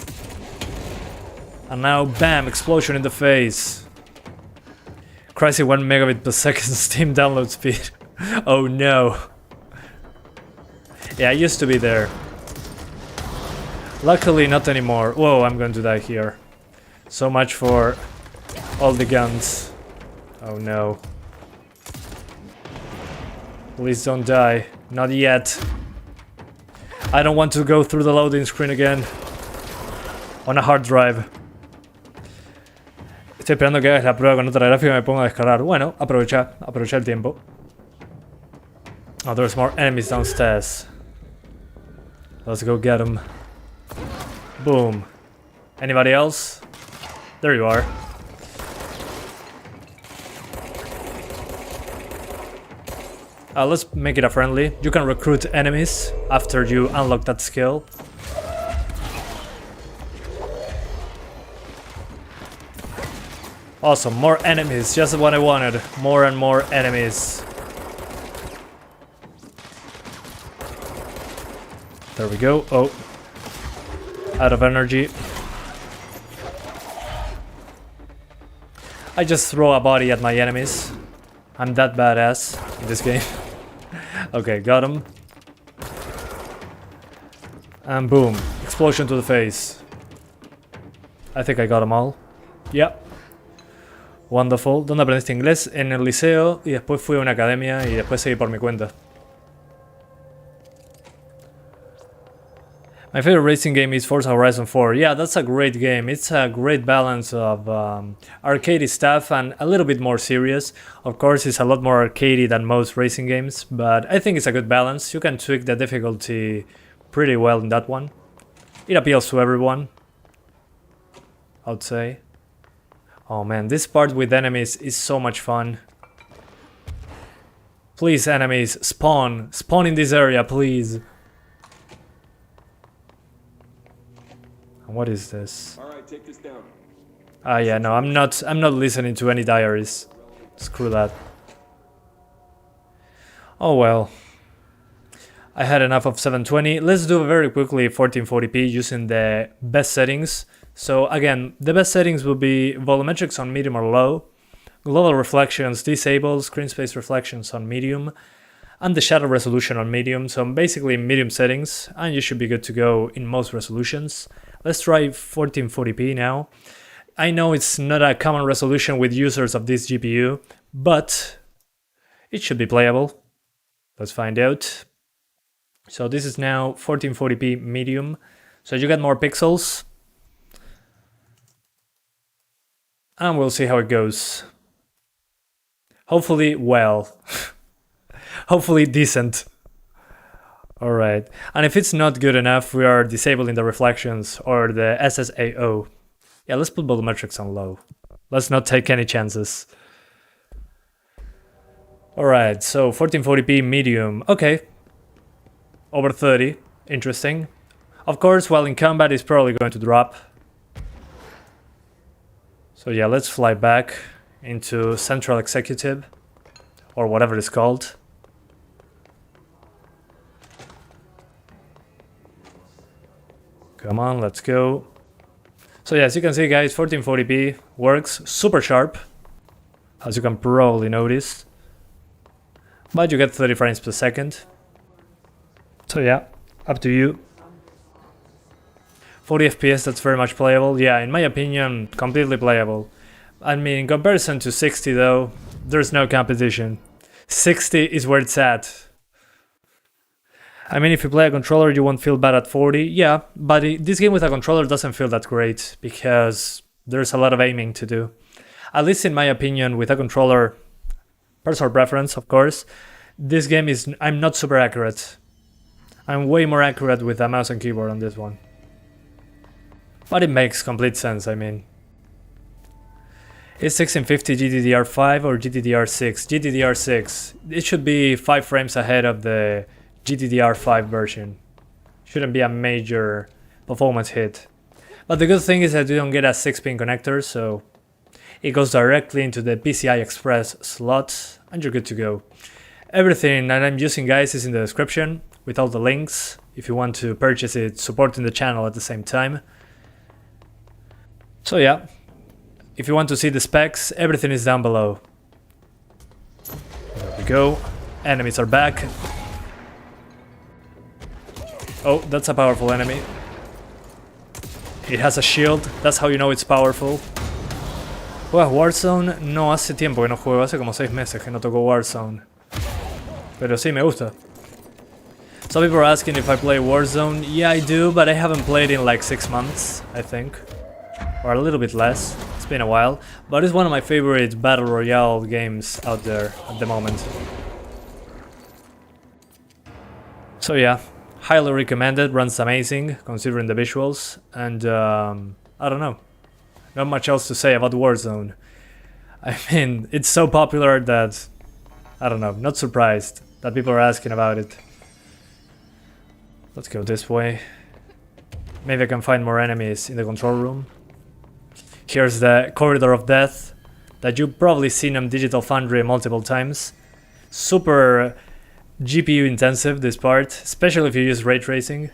And now, bam, explosion in the face. Crazy 1 megabit per second Steam download speed. Oh no. Yeah, I used to be there. Luckily, not anymore. Whoa, I'm going to die here. So much for all the guns. Oh no. Please don't die. Not yet. I don't want to go through the loading screen again. On a hard drive. Estoy esperando que hagas la prueba con otra gráfica y me ponga a descargar. Bueno, aprovecha el tiempo. Oh, there's more enemies downstairs. Let's go get them. Boom. Anybody else? There you are. Let's make it a friendly. You can recruit enemies after you unlock that skill. Awesome, more enemies, just what I wanted. More and more enemies. There we go. Oh. Out of energy. I just throw a body at my enemies. I'm that badass in this game. Okay, got him. And boom. Explosion to the face. I think I got them all. Yep. Wonderful. ¿Dónde aprendiste inglés? En el liceo y después fui a una academia y después seguí por mi cuenta. My favorite racing game is Forza Horizon 4. Yeah, that's a great game. It's a great balance of arcadey stuff and a little bit more serious. Of course, it's a lot more arcadey than most racing games, but I think it's a good balance. You can tweak the difficulty pretty well in that one. It appeals to everyone, I would say. Oh man, this part with enemies is so much fun. Please, enemies, spawn. Spawn in this area, please. What is this? All right, take this down. Ah, yeah, no, I'm not listening to any diaries. Screw that. Oh well. I had enough of 720. Let's do very quickly 1440p using the best settings. So again, the best settings will be volumetrics on medium or low, global reflections disabled, screen space reflections on medium, and the shadow resolution on medium. So basically medium settings, and you should be good to go in most resolutions. Let's try 1440p now. I know it's not a common resolution with users of this GPU, but it should be playable. Let's find out. So this is now 1440p medium. So you get more pixels. And we'll see how it goes. Hopefully well. Hopefully decent. Alright, and if it's not good enough, we are disabling the reflections or the SSAO. Yeah, let's put volumetrics on low. Let's not take any chances. Alright, so 1440p medium. Okay. Over 30. Interesting. Of course, while in combat, it's probably going to drop. So yeah, let's fly back into Central Executive. Or whatever it's called. Come on, let's go. So yeah, as you can see guys, 1440p works super sharp, as you can probably notice. But you get 30 frames per second. So yeah, up to you. 40 FPS, that's very much playable. Yeah, in my opinion, completely playable. I mean, in comparison to 60 though, there's no competition. 60 is where it's at. I mean, if you play a controller, you won't feel bad at 40. Yeah, but this game with a controller doesn't feel that great because there's a lot of aiming to do. At least in my opinion, with a controller, personal preference, of course, this game is... I'm not super accurate. I'm way more accurate with a mouse and keyboard on this one. But it makes complete sense, I mean. Is 1650 GDDR5 or GDDR6? GDDR6. It should be 5 frames ahead of the GDDR5 version. Shouldn't be a major performance hit. But the good thing is that you don't get a 6-pin connector, so it goes directly into the PCI Express slot and you're good to go. Everything that I'm using guys is in the description with all the links if you want to purchase it, supporting the channel at the same time. So yeah, if you want to see the specs, everything is down below. There we go. Enemies are back. Oh, that's a powerful enemy. It has a shield, that's how you know it's powerful. Well, Warzone no hace tiempo que no juego, hace como 6 meses que no toco Warzone. Pero sí, me gusta. Some people are asking if I play Warzone. Yeah, I do, but I haven't played in like 6 months, I think. Or a little bit less, it's been a while. But it's one of my favorite Battle Royale games out there at the moment. So yeah. Highly recommended, runs amazing considering the visuals, and I don't know, not much else to say about Warzone. I mean, it's so popular that, I don't know, not surprised that people are asking about it. Let's go this way. Maybe I can find more enemies in the control room. Here's the corridor of death. that you've probably seen on Digital Foundry multiple times. Super GPU intensive, this part, especially if you use ray tracing.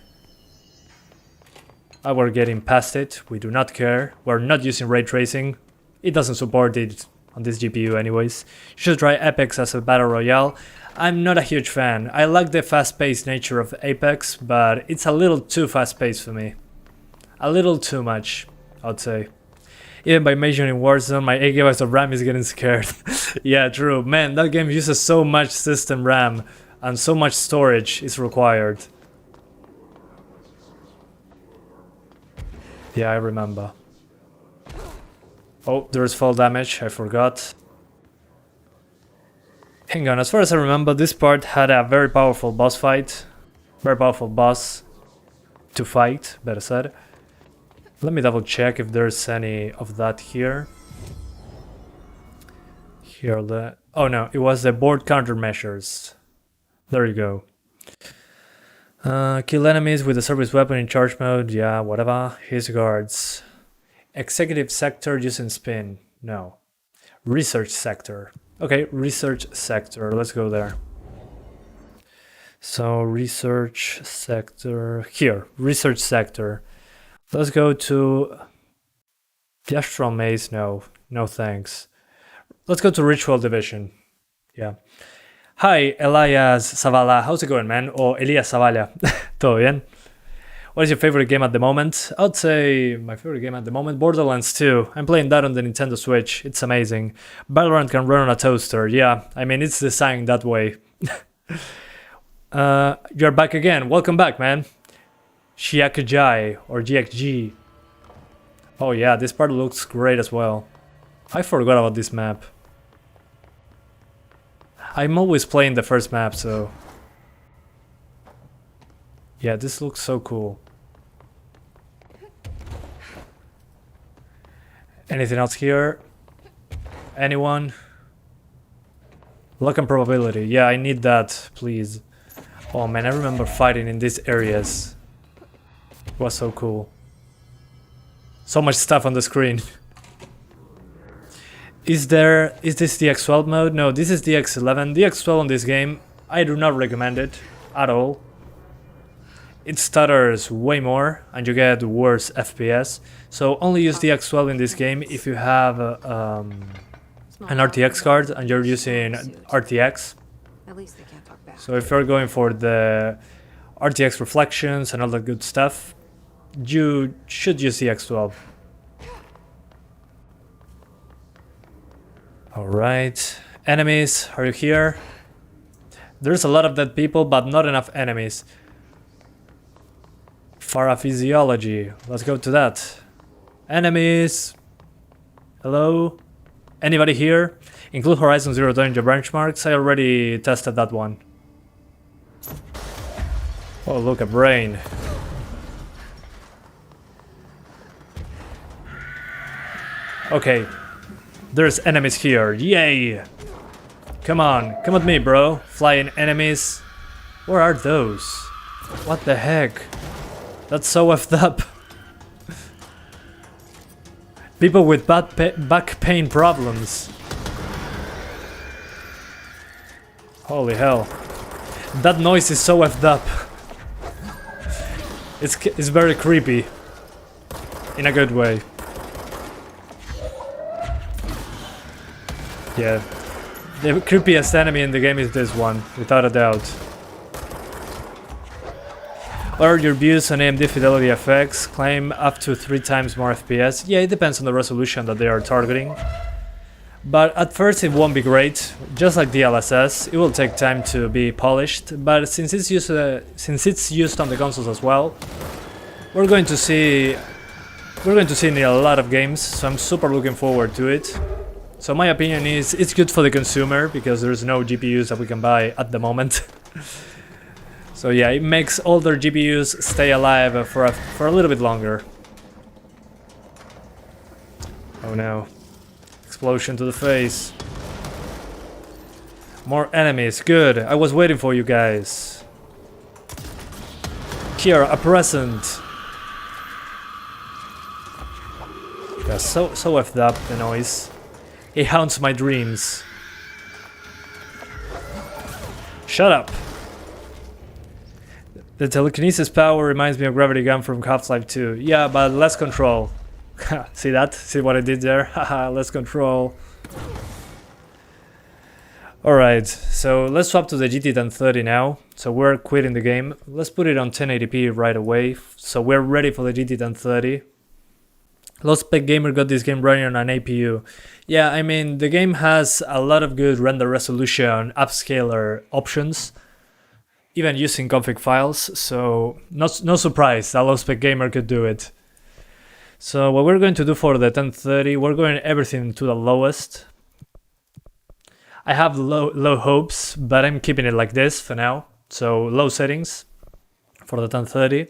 We're getting past it, we do not care, we're not using ray tracing. It doesn't support it on this GPU anyways. You should try Apex as a battle royale. I'm not a huge fan. I like the fast-paced nature of Apex, but it's a little too fast-paced for me. A little too much, I'd say. Even by measuring Warzone, my 8 GB of RAM is getting scared. Yeah, true. Man, that game uses so much system RAM and so much storage is required. Yeah, I remember. Oh, there's fall damage, I forgot. Hang on, as far as I remember, this part had a very powerful boss fight. Very powerful boss to fight, better said. Let me double check if there's any of that here. Oh no, it was the board countermeasures. There you go. Kill enemies with a service weapon in charge mode, yeah, whatever. His guards. Executive sector using spin, no. Research sector. Okay, research sector, let's go there. So, research sector, here, research sector. Let's go to the Astral Maze, no thanks. Let's go to Ritual Division, yeah. Hi, Elias Zavala, how's it going, man? Or Elias Zavala, todo bien? What is your favorite game at the moment? I'd say my favorite game at the moment, Borderlands 2. I'm playing that on the Nintendo Switch, it's amazing. Valorant can run on a toaster, yeah, I mean it's designed that way. You're back again, welcome back, man. Shiakujai, or GXG. Oh yeah, this part looks great as well. I forgot about this map. I'm always playing the first map, so... Yeah, this looks so cool. Anything else here? Anyone? Luck and probability. Yeah, I need that, please. Oh man, I remember fighting in these areas. It was so cool. So much stuff on the screen. Is this DX12 mode? No, this is DX11. DX12 on this game, I do not recommend it at all. It stutters way more and you get worse FPS. So only use DX12 in this game if you have an RTX card and you're using RTX. At least they can't talk back. So if you're going for the RTX reflections and all that good stuff, you should use DX12. Alright, enemies, are you here? There's a lot of dead people, but not enough enemies. Physiology, let's go to that. Enemies! Hello? Anybody here? Include Horizon Zero Dawn in your benchmarks, I already tested that one. Oh look, a brain. Okay. There's enemies here, yay! Come on, come at me, bro. Flying enemies. Where are those? What the heck? That's so effed up. People with bad back pain problems. Holy hell. That noise is so effed up. It's very creepy. In a good way. Yeah, the creepiest enemy in the game is this one, without a doubt. What are your views on AMD Fidelity FX? Claim up to 3 times more FPS. Yeah, it depends on the resolution that they are targeting. But at first it won't be great, just like DLSS. It will take time to be polished, but since it's used on the consoles as well, we're going to see it in a lot of games, so I'm super looking forward to it. So my opinion is it's good for the consumer because there's no GPUs that we can buy at the moment. So yeah, it makes older GPUs stay alive for a little bit longer. Oh no. Explosion to the face. More enemies, good. I was waiting for you guys. Here, a present. Yeah, so effed up, the noise. It haunts my dreams. Shut up. The telekinesis power reminds me of Gravity Gun from Half-Life 2. Yeah, but less control. See that? See what I did there? Haha, less control. Alright, so let's swap to the GT 1030 now. So we're quitting the game. Let's put it on 1080p right away. So we're ready for the GT 1030. Low Spec Gamer got this game running on an APU. Yeah, I mean, the game has a lot of good render resolution, upscaler options, even using config files, so no surprise that Low Spec Gamer could do it. So what we're going to do for the 1030, we're going everything to the lowest. I have low hopes, but I'm keeping it like this for now. So low settings for the 1030.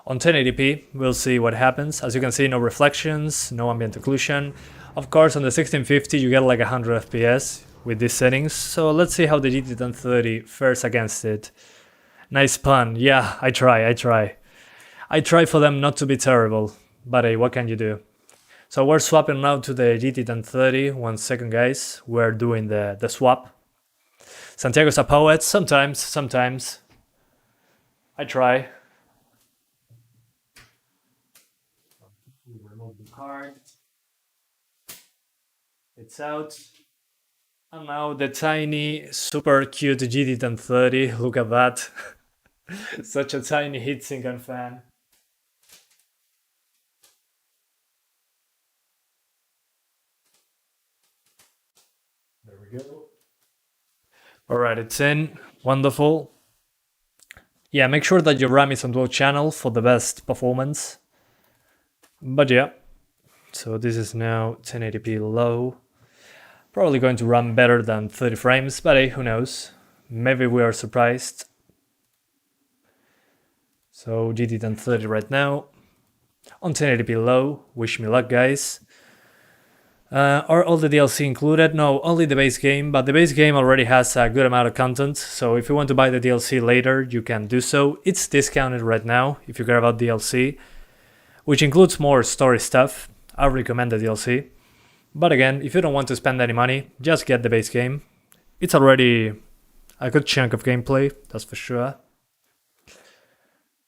On 1080p, we'll see what happens. As you can see, no reflections, no ambient occlusion. Of course, on the 1650, you get like 100 FPS with these settings. So let's see how the GT 1030 fares against it. Nice pun. Yeah, I try. I try for them not to be terrible. But hey, what can you do? So we're swapping now to the GT 1030. 1 second, guys. We're doing the swap. Santiago's a poet. Sometimes. I try. Remove the card. It's out. And now the tiny, super cute GT 1030. Look at that. Such a tiny heatsink and fan. There we go. Alright, it's in. Wonderful. Yeah, make sure that your RAM is on dual channel for the best performance. But yeah, so this is now 1080p low. Probably going to run better than 30 frames, but hey, who knows? Maybe we are surprised. So GT 1030 right now. On 1080p low, wish me luck, guys. Are all the DLC included? No, only the base game, but the base game already has a good amount of content, so if you want to buy the DLC later, you can do so. It's discounted right now, if you care about DLC, which includes more story stuff. I recommend the DLC. But again, if you don't want to spend any money, just get the base game. It's already a good chunk of gameplay, that's for sure.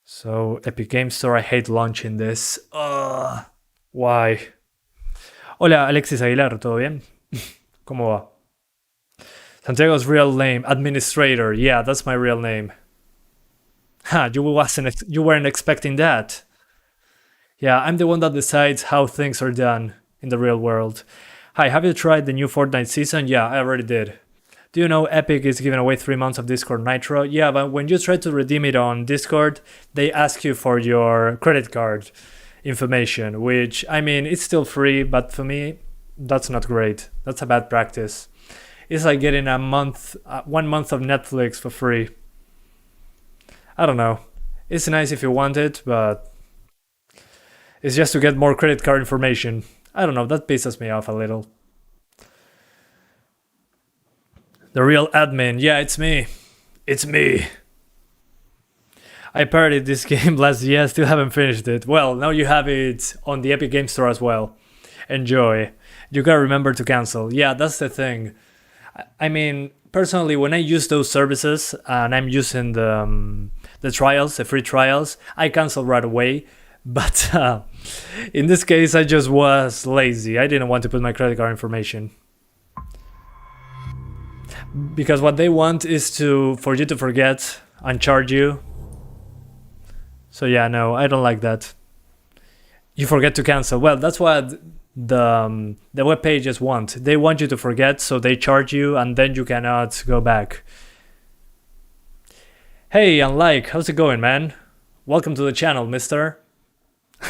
So, Epic Game Store, I hate launching this. Why? Hola, Alexis Aguilar, ¿todo bien? ¿Cómo va? Santiago's real name, Administrator. Yeah, that's my real name. Ha, you weren't expecting that. Yeah, I'm the one that decides how things are done in the real world. Hi, have you tried the new Fortnite season? Yeah, I already did. Do you know Epic is giving away 3 months of Discord Nitro? Yeah, but when you try to redeem it on Discord, they ask you for your credit card information, which, I mean, it's still free, but for me, that's not great. That's a bad practice. It's like getting 1 month of Netflix for free. I don't know. It's nice if you want it, but it's just to get more credit card information. I don't know, that pisses me off a little. The real admin, yeah, it's me. It's me. I parodied this game last year, still haven't finished it. Well, now you have it on the Epic Game Store as well. Enjoy. You gotta remember to cancel. Yeah, that's the thing. I mean, personally, when I use those services and I'm using the trials, the free trials, I cancel right away. But in this case, I just was lazy. I didn't want to put my credit card information. Because what they want is for you to forget and charge you. So yeah, no, I don't like that. You forget to cancel. Well, that's what the web pages want. They want you to forget, so they charge you, and then you cannot go back. Hey, Unlike, how's it going, man? Welcome to the channel, mister.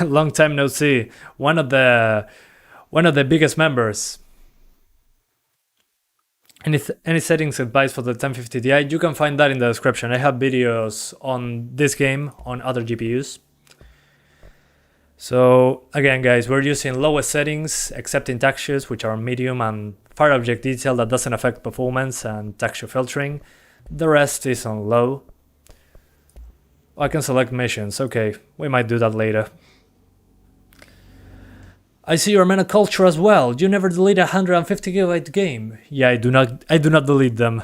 Long time no see. One of the biggest members. Any settings advice for the 1050 Ti? You can find that in the description. I have videos on this game on other GPUs. So again, guys, we're using lowest settings except in textures, which are medium, and fire object detail that doesn't affect performance, and texture filtering. The rest is on low. I can select missions. Okay, we might do that later. I see you're a man of culture as well. You never delete a 150 GB game. Yeah, I do not delete them.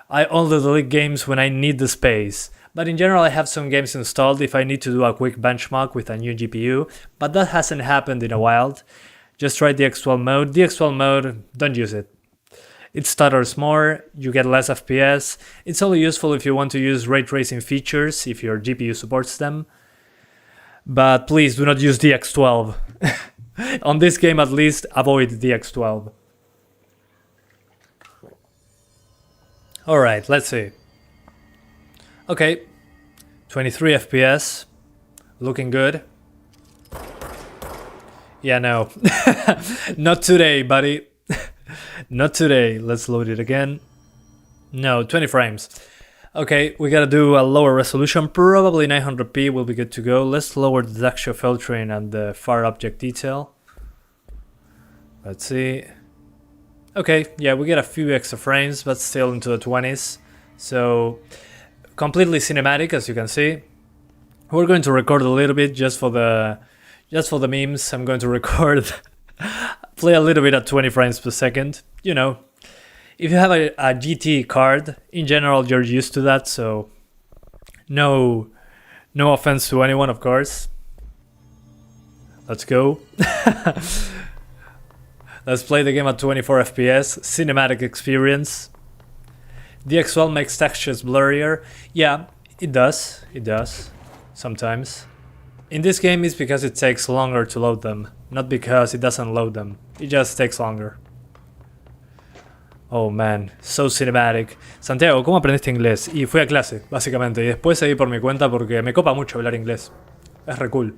I only delete games when I need the space. But in general, I have some games installed if I need to do a quick benchmark with a new GPU, but that hasn't happened in a while. Just try DX12 mode. DX12 mode, don't use it. It stutters more, you get less FPS. It's only useful if you want to use ray tracing features, if your GPU supports them. But please do not use DX12. On this game at least, avoid DX12. Alright, let's see. Okay, 23 FPS, looking good. Yeah, no, not today, buddy. Not today. Let's load it again. No, 20 frames. Okay, we gotta do a lower resolution. Probably 900p will be good to go. Let's lower the texture filtering and the far object detail. Let's see. Okay, yeah, we get a few extra frames, but still into the 20s. So, completely cinematic, as you can see. We're going to record a little bit just for the memes. I'm going to record, play a little bit at 20 frames per second. You know, if you have a GT card, in general, you're used to that. So, no offense to anyone, of course. Let's go. Let's play the game at 24 FPS, cinematic experience. DX12 makes textures blurrier. Yeah, it does. It does. Sometimes. In this game, it's because it takes longer to load them. Not because it doesn't load them. It just takes longer. Oh man, so cinematic. Santiago, ¿cómo aprendiste inglés? Y fui a clase, básicamente. Y después seguí por mi cuenta porque me copa mucho hablar inglés. Es re cool.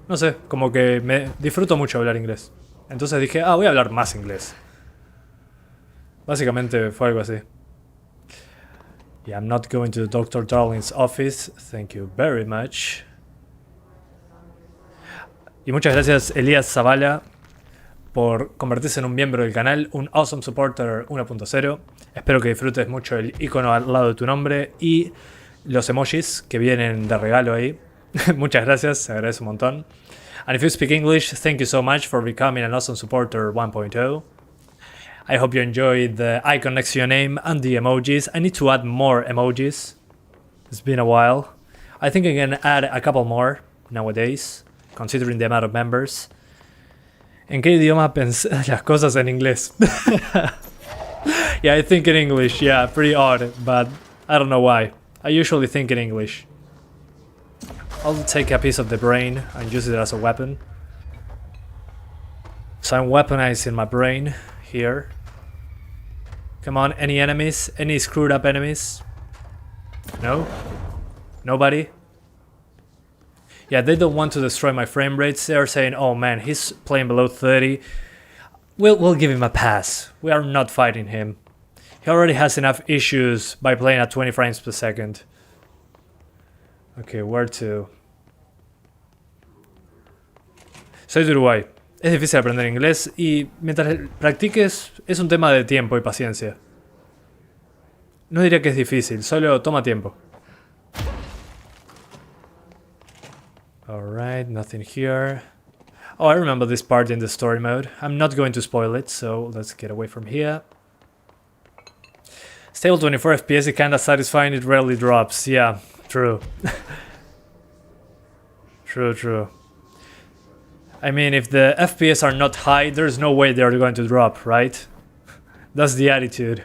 No sé, como que me disfruto mucho hablar inglés. Entonces dije, voy a hablar más inglés. Básicamente fue algo así. Yeah, I'm not going to Dr. Darling's office. Thank you very much. Y muchas gracias Elías Zavala por convertirse en un miembro del canal, un Awesome Supporter 1.0. Espero que disfrutes mucho el icono al lado de tu nombre y los emojis que vienen de regalo ahí. Muchas gracias, se agradece un montón. And if you speak English, thank you so much for becoming an Awesome Supporter 1.0. I hope you enjoyed the icon next to your name and the emojis. I need to add more emojis. It's been a while. I think I can add a couple more nowadays, considering the amount of members. ¿En qué idioma pensé las cosas en inglés? Yeah, I think in English. Yeah, pretty odd, but I don't know why. I usually think in English. I'll take a piece of the brain and use it as a weapon. So I'm weaponizing my brain here. Come on, any enemies? Any screwed up enemies? No? Nobody? Yeah, they don't want to destroy my frame rates. They're saying, oh man, he's playing below 30. We'll give him a pass. We are not fighting him. He already has enough issues by playing at 20 frames per second. Okay, where to? Soy de Uruguay. Es difícil aprender inglés y mientras practiques es un tema de tiempo y paciencia. No diría que es difícil, solo toma tiempo. Alright, nothing here. Oh, I remember this part in the story mode. I'm not going to spoil it, so let's get away from here. Stable 24 FPS is kinda satisfying, it rarely drops. Yeah, true. True. I mean, if the FPS are not high, there's no way they're going to drop, right? That's the attitude.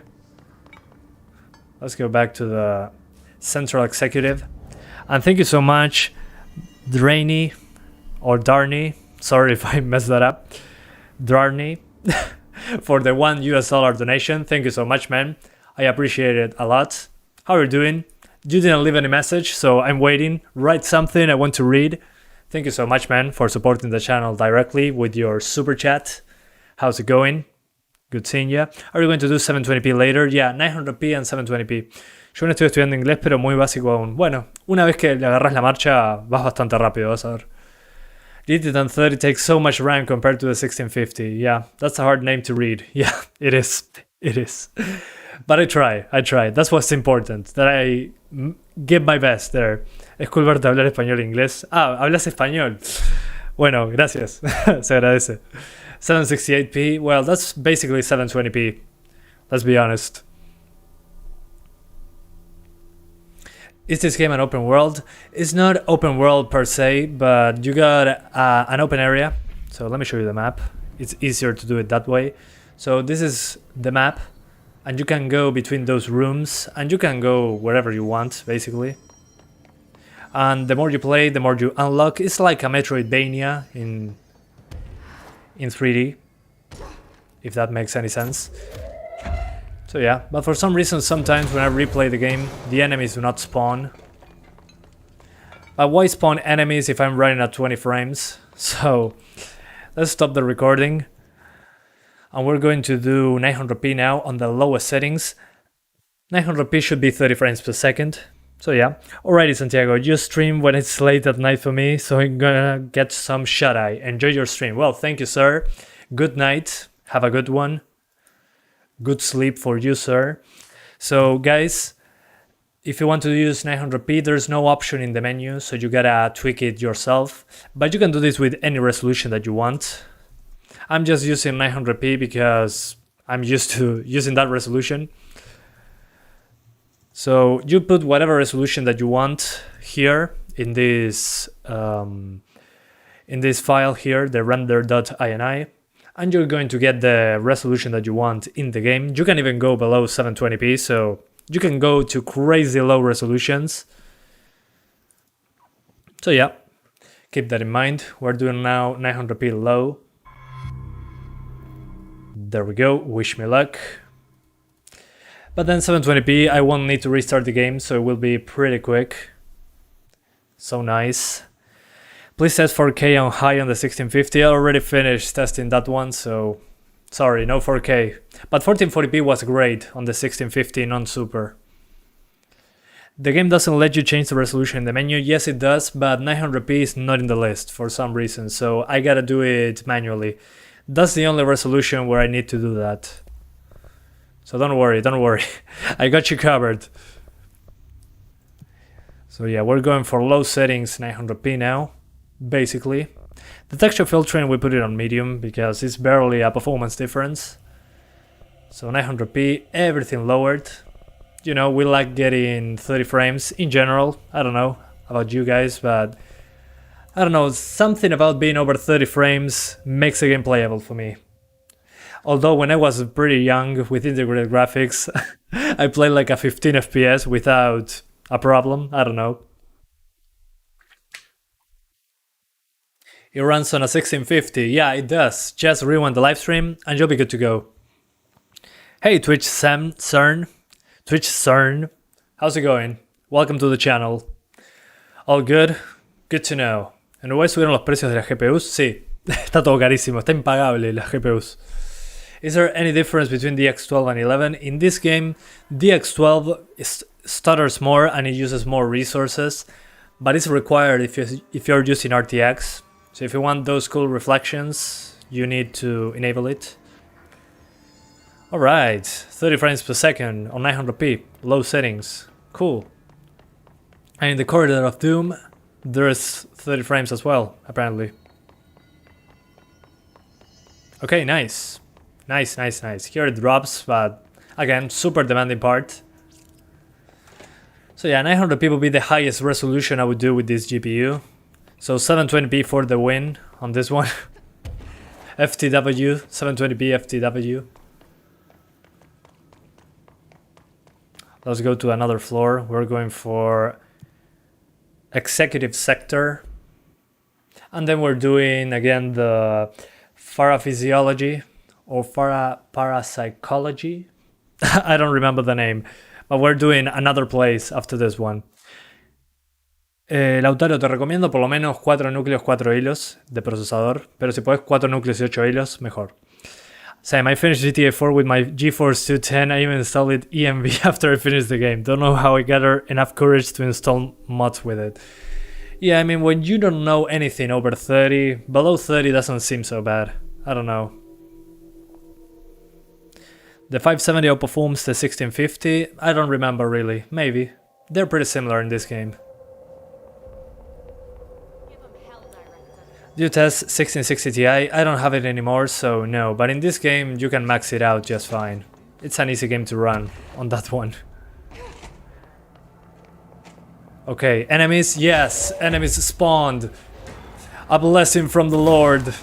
Let's go back to the Central Executive. And thank you so much, Drainy, or Darny, sorry if I messed that up, Darny, for the $1 donation. Thank you so much, man. I appreciate it a lot. How are you doing? You didn't leave any message, so I'm waiting. Write something I want to read. Thank you so much, man, for supporting the channel directly with your super chat. How's it going? Good seeing ya. Are you going to do 720p later? Yeah, 900p and 720p. Yo no estoy estudiando inglés, pero muy básico aún. Bueno, una vez que le agarras la marcha, vas bastante rápido, vas a ver. GT1030 takes so much RAM compared to the 1650. Yeah, that's a hard name to read. Yeah, it is. It is. But I try. That's what's important. That I give my best there. Es cool verte hablar español e inglés. Ah, hablas español. Bueno, gracias. Se agradece. 768p, well, that's basically 720p. Let's be honest. Is this game an open world? It's not open world per se, but you got an open area. So let me show you the map. It's easier to do it that way. So this is the map, and you can go between those rooms, and you can go wherever you want, basically. And the more you play, the more you unlock. It's like a Metroidvania in 3D, if that makes any sense. So yeah, but for some reason, sometimes when I replay the game, the enemies do not spawn. But why spawn enemies if I'm running at 20 frames? So let's stop the recording. And we're going to do 900p now on the lowest settings. 900p should be 30 frames per second. So yeah, alrighty Santiago, you stream when it's late at night for me, so I'm gonna get some shut-eye. Enjoy your stream. Well, thank you, sir. Good night. Have a good one. Good sleep for you, sir. So guys, if you want to use 900p, there's no option in the menu, so you gotta tweak it yourself. But you can do this with any resolution that you want. I'm just using 900p because I'm used to using that resolution. So you put whatever resolution that you want here in this file here, the render.ini. And you're going to get the resolution that you want in the game. You can even go below 720p, so you can go to crazy low resolutions. So yeah, keep that in mind. We're doing now 900p low. There we go, wish me luck. But then 720p, I won't need to restart the game, so it will be pretty quick. So nice. Please set 4K on high on the 1650. I already finished testing that one, so sorry, no 4K. But 1440p was great on the 1650 non-super. The game doesn't let you change the resolution in the menu. Yes, it does, but 900p is not in the list for some reason, so I gotta do it manually. That's the only resolution where I need to do that. So don't worry. I got you covered. So yeah, we're going for low settings, 900p now. Basically, the texture filtering we put it on medium because it's barely a performance difference. So 900p, everything lowered. You know, we like getting 30 frames in general. I don't know about you guys, but I don't know, something about being over 30 frames makes the game playable for me. Although when I was pretty young with integrated graphics, I played like a 15 FPS without a problem. I don't know. It runs on a 1650. Yeah, it does. Just rewind the live stream and you'll be good to go. Hey, Twitch CERN. How's it going? Welcome to the channel. All good? Good to know. ¿En Uruguay subieron los precios de las GPUs? Sí. Está todo carísimo. Está impagable las GPUs. Is there any difference between DX12 and 11? In this game, DX12 stutters more and it uses more resources, but it's required if you're using RTX. So if you want those cool reflections, you need to enable it. Alright, 30 frames per second on 900p, low settings, cool. And in the Corridor of Doom, there's 30 frames as well, apparently. Okay, nice. Nice. Here it drops, but again, super demanding part. So yeah, 900p would be the highest resolution I would do with this GPU. So 720p for the win on this one. FTW, 720p FTW. Let's go to another floor. We're going for executive sector. And then we're doing again the paraphysiology or parapsychology. I don't remember the name, but we're doing another place after this one. Lautaro, te recomiendo por lo menos 4 núcleos, 4 hilos de procesador, pero si puedes 4 núcleos y 8 hilos, mejor. Same, I finished GTA 4 with my GeForce 210, I even installed it EMV after I finished the game. Don't know how I gathered enough courage to install mods with it. Yeah, I mean, when you don't know anything over 30, below 30 doesn't seem so bad. I don't know. The 570 outperforms the 1650, I don't remember really, maybe. They're pretty similar in this game. Do you test 1660 Ti? I don't have it anymore, so no, but in this game you can max it out just fine. It's an easy game to run on that one. Okay, enemies, yes, enemies spawned. A blessing from the Lord.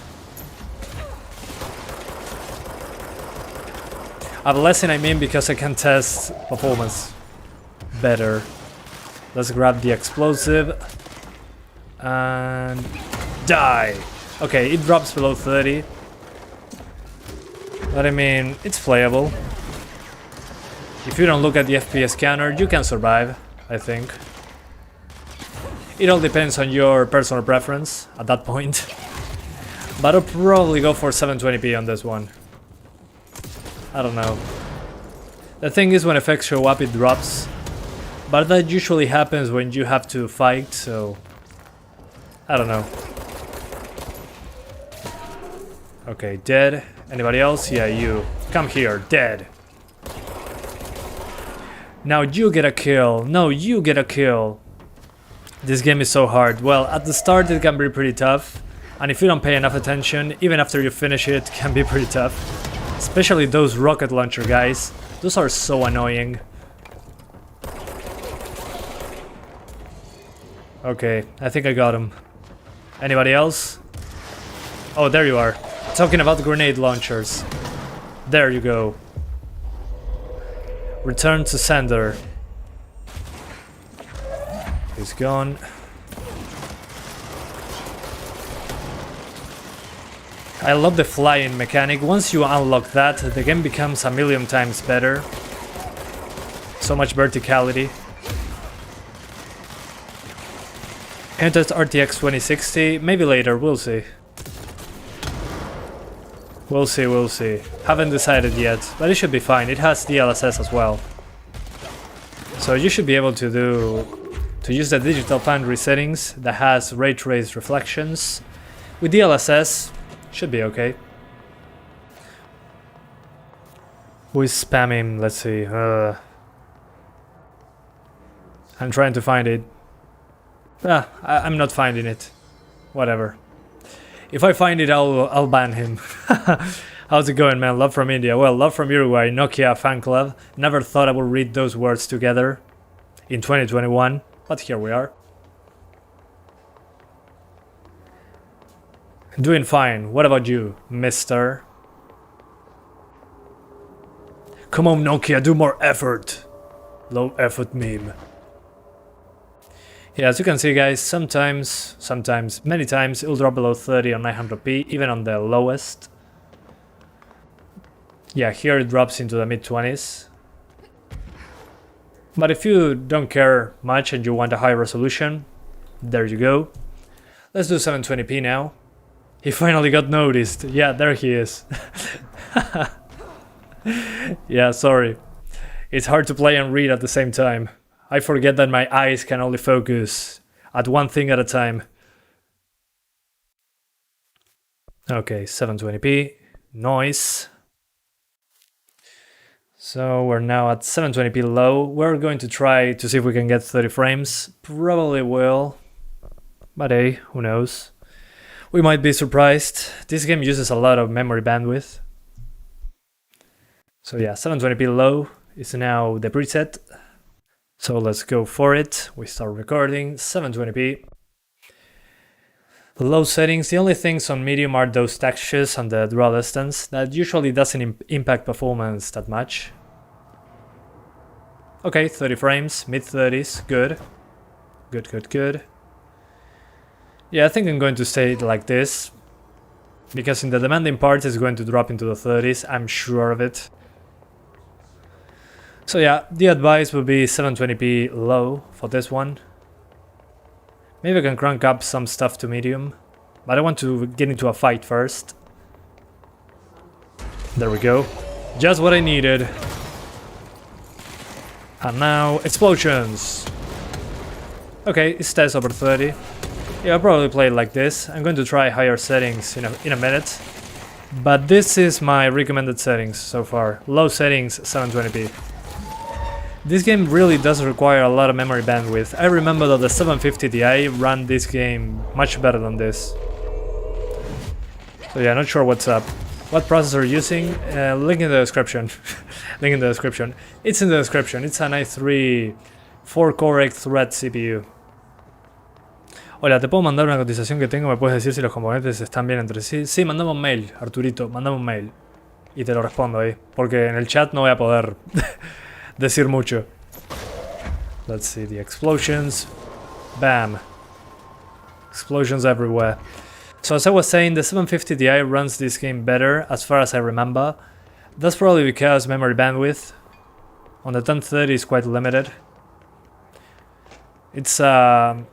A blessing I mean because I can test performance better. Let's grab the explosive and die. Okay, it drops below 30. But I mean, it's playable. If you don't look at the FPS counter, you can survive, I think. It all depends on your personal preference at that point. But I'll probably go for 720p on this one. I don't know. The thing is, when effects show up, it drops. But that usually happens when you have to fight, so... I don't know. Okay, dead. Anybody else? Yeah, you. Come here, dead. Now you get a kill. No, you get a kill. This game is so hard. Well, at the start it can be pretty tough. And if you don't pay enough attention, even after you finish it, can be pretty tough. Especially those rocket launcher guys. Those are so annoying. Okay, I think I got him. Anybody else? Oh, there you are. Talking about grenade launchers. There you go. Return to sender. He's gone. I love the flying mechanic. Once you unlock that, the game becomes a million times better. So much verticality. Entered RTX 2060, maybe later, we'll see. We'll see. Haven't decided yet, but it should be fine. It has DLSS as well. So you should be able to use the Digital Foundry settings that has ray trace reflections. With DLSS, should be okay. Who is spamming? Let's see. I'm trying to find it. I'm not finding it. Whatever. If I find it, I'll ban him. How's it going, man? Love from India. Well, love from Uruguay. Nokia fan club. Never thought I would read those words together in 2021, but here we are. Doing fine. What about you, mister? Come on, Nokia, do more effort. Low effort meme. Yeah, as you can see, guys, sometimes, many times, it'll drop below 30 on 900p, even on the lowest. Yeah, here it drops into the mid-20s. But if you don't care much and you want a high resolution, there you go. Let's do 720p now. He finally got noticed. Yeah, there he is. Yeah, sorry. It's hard to play and read at the same time. I forget that my eyes can only focus at one thing at a time. Okay, 720p. Noise. So we're now at 720p low. We're going to try to see if we can get 30 frames. Probably will. But hey, who knows? We might be surprised. This game uses a lot of memory bandwidth. So yeah, 720p low is now the preset. So let's go for it. We start recording, 720p. Low settings, the only things on medium are those textures and the draw distance. That usually doesn't impact performance that much. Okay, 30 frames, mid-30s, good. Good. Yeah, I think I'm going to stay like this. Because in the demanding parts it's going to drop into the 30s, I'm sure of it. So yeah, the advice would be 720p low for this one. Maybe I can crank up some stuff to medium, but I want to get into a fight first. There we go. Just what I needed. And now, explosions! Okay, it stays over 30. Yeah, I'll probably play it like this. I'm going to try higher settings in a minute. But this is my recommended settings so far. Low settings, 720p. This game really does require a lot of memory bandwidth. I remember that the 750 Ti ran this game much better than this. So yeah, not sure what's up. What processor using? Link in the description. Link in the description. It's in the description. It's an i3 4-core 8-thread CPU. Hola, ¿te puedo mandar una cotización que tengo? ¿Me puedes decir si los componentes están bien entre sí? Sí, mandame un mail, Arturito, mandame un mail. Y te lo respondo ahí. Porque en el chat no voy a poder decir mucho. Let's see the explosions. Bam. Explosions everywhere. So as I was saying, the 750 Ti runs this game better, as far as I remember. That's probably because memory bandwidth on the 1030 is quite limited. The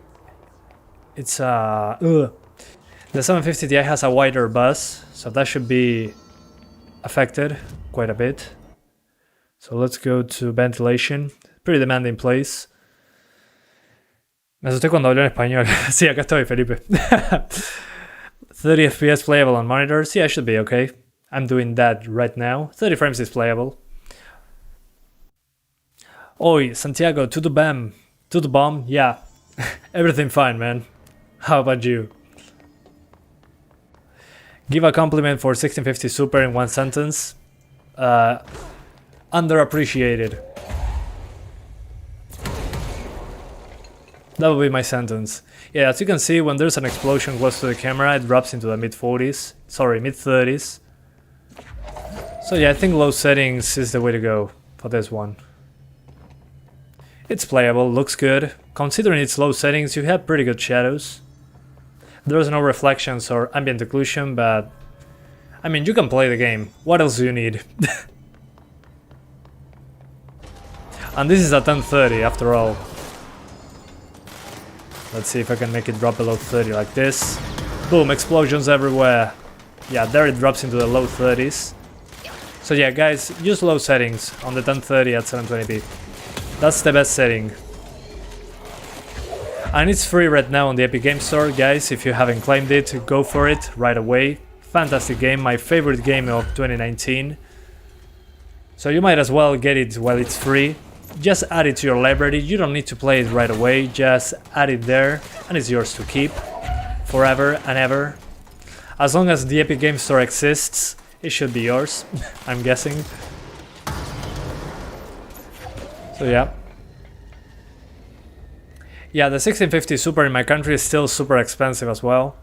750 Ti has a wider bus, so that should be affected quite a bit. So let's go to ventilation. Pretty demanding place. Me asusté cuando habló en español. Sí, acá estoy, Felipe. 30 FPS playable on monitors. Yeah, I should be okay. I'm doing that right now. 30 frames is playable. Oi, Santiago, to the bomb. To the bomb, yeah. Everything fine, man. How about you? Give a compliment for 1650 Super in one sentence. Underappreciated. That would be my sentence. Yeah, as you can see, when there's an explosion close to the camera, it drops into the mid-40s. Sorry, mid-30s. So yeah, I think low settings is the way to go for this one. It's playable, looks good. Considering its low settings, you have pretty good shadows. There's no reflections or ambient occlusion, but I mean, you can play the game. What else do you need? And this is a 1030 after all. Let's see if I can make it drop below 30 like this. Boom, explosions everywhere. Yeah, there it drops into the low 30s. So yeah, guys, use low settings on the 1030 at 720p. That's the best setting. And it's free right now on the Epic Games Store, guys. If you haven't claimed it, go for it right away. Fantastic game, my favorite game of 2019. So you might as well get it while it's free. Just add it to your library. You don't need to play it right away. Just add it there and it's yours to keep forever and ever. As long as the Epic Games Store exists, it should be yours, I'm guessing. So yeah. Yeah, the 1650 Super in my country is still super expensive as well.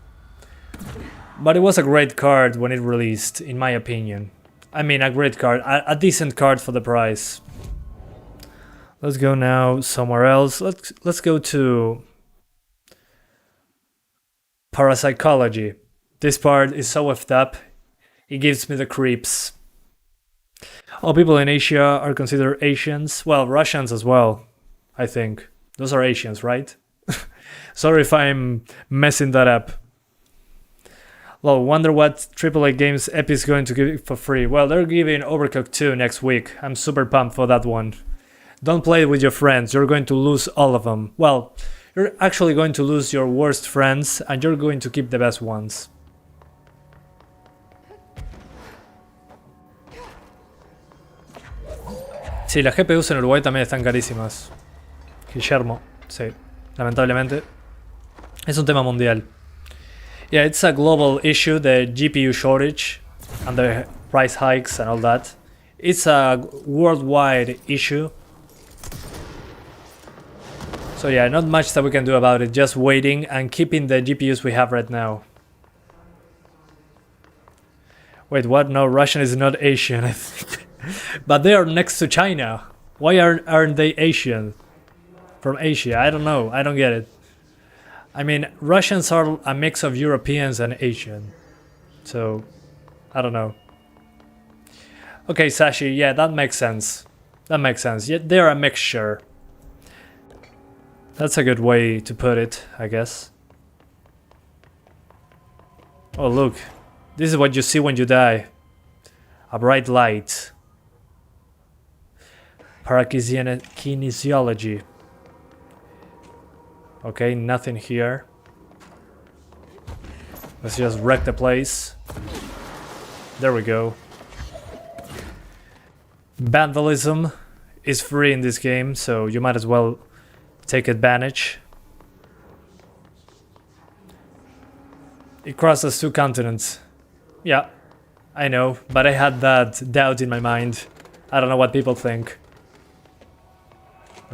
But it was a great card when it released, in my opinion. I mean, a great card, a decent card for the price. Let's go now somewhere else. Let's go to parapsychology. This part is so effed up. It gives me the creeps. All people in Asia are considered Asians. Well, Russians as well, I think. Those are Asians, right? Sorry if I'm messing that up. Well, wonder what AAA games Epic is going to give for free. Well, they're giving Overcooked 2 next week. I'm super pumped for that one. Don't play it with your friends. You're going to lose all of them. Well, you're actually going to lose your worst friends and you're going to keep the best ones. Sí, las GPUs en Uruguay también están carísimas. Guillermo, sí, lamentablemente. Es un tema mundial. Yeah, it's a global issue, the GPU shortage and the price hikes and all that. It's a worldwide issue. So yeah, not much that we can do about it, just waiting and keeping the GPUs we have right now. Wait, what? No, Russian is not Asian, I think. But they are next to China. Why aren't they Asian? From Asia, I don't know, I don't get it. I mean, Russians are a mix of Europeans and Asian. So, I don't know. Okay, Sashi, yeah, that makes sense. That makes sense. Yeah, they're a mixture. That's a good way to put it, I guess. Oh, look. This is what you see when you die. A bright light. Parakinesiology. Okay, nothing here. Let's just wreck the place. There we go. Vandalism is free in this game, so you might as well take advantage. It crosses 2 continents. Yeah, I know, but I had that doubt in my mind. I don't know what people think.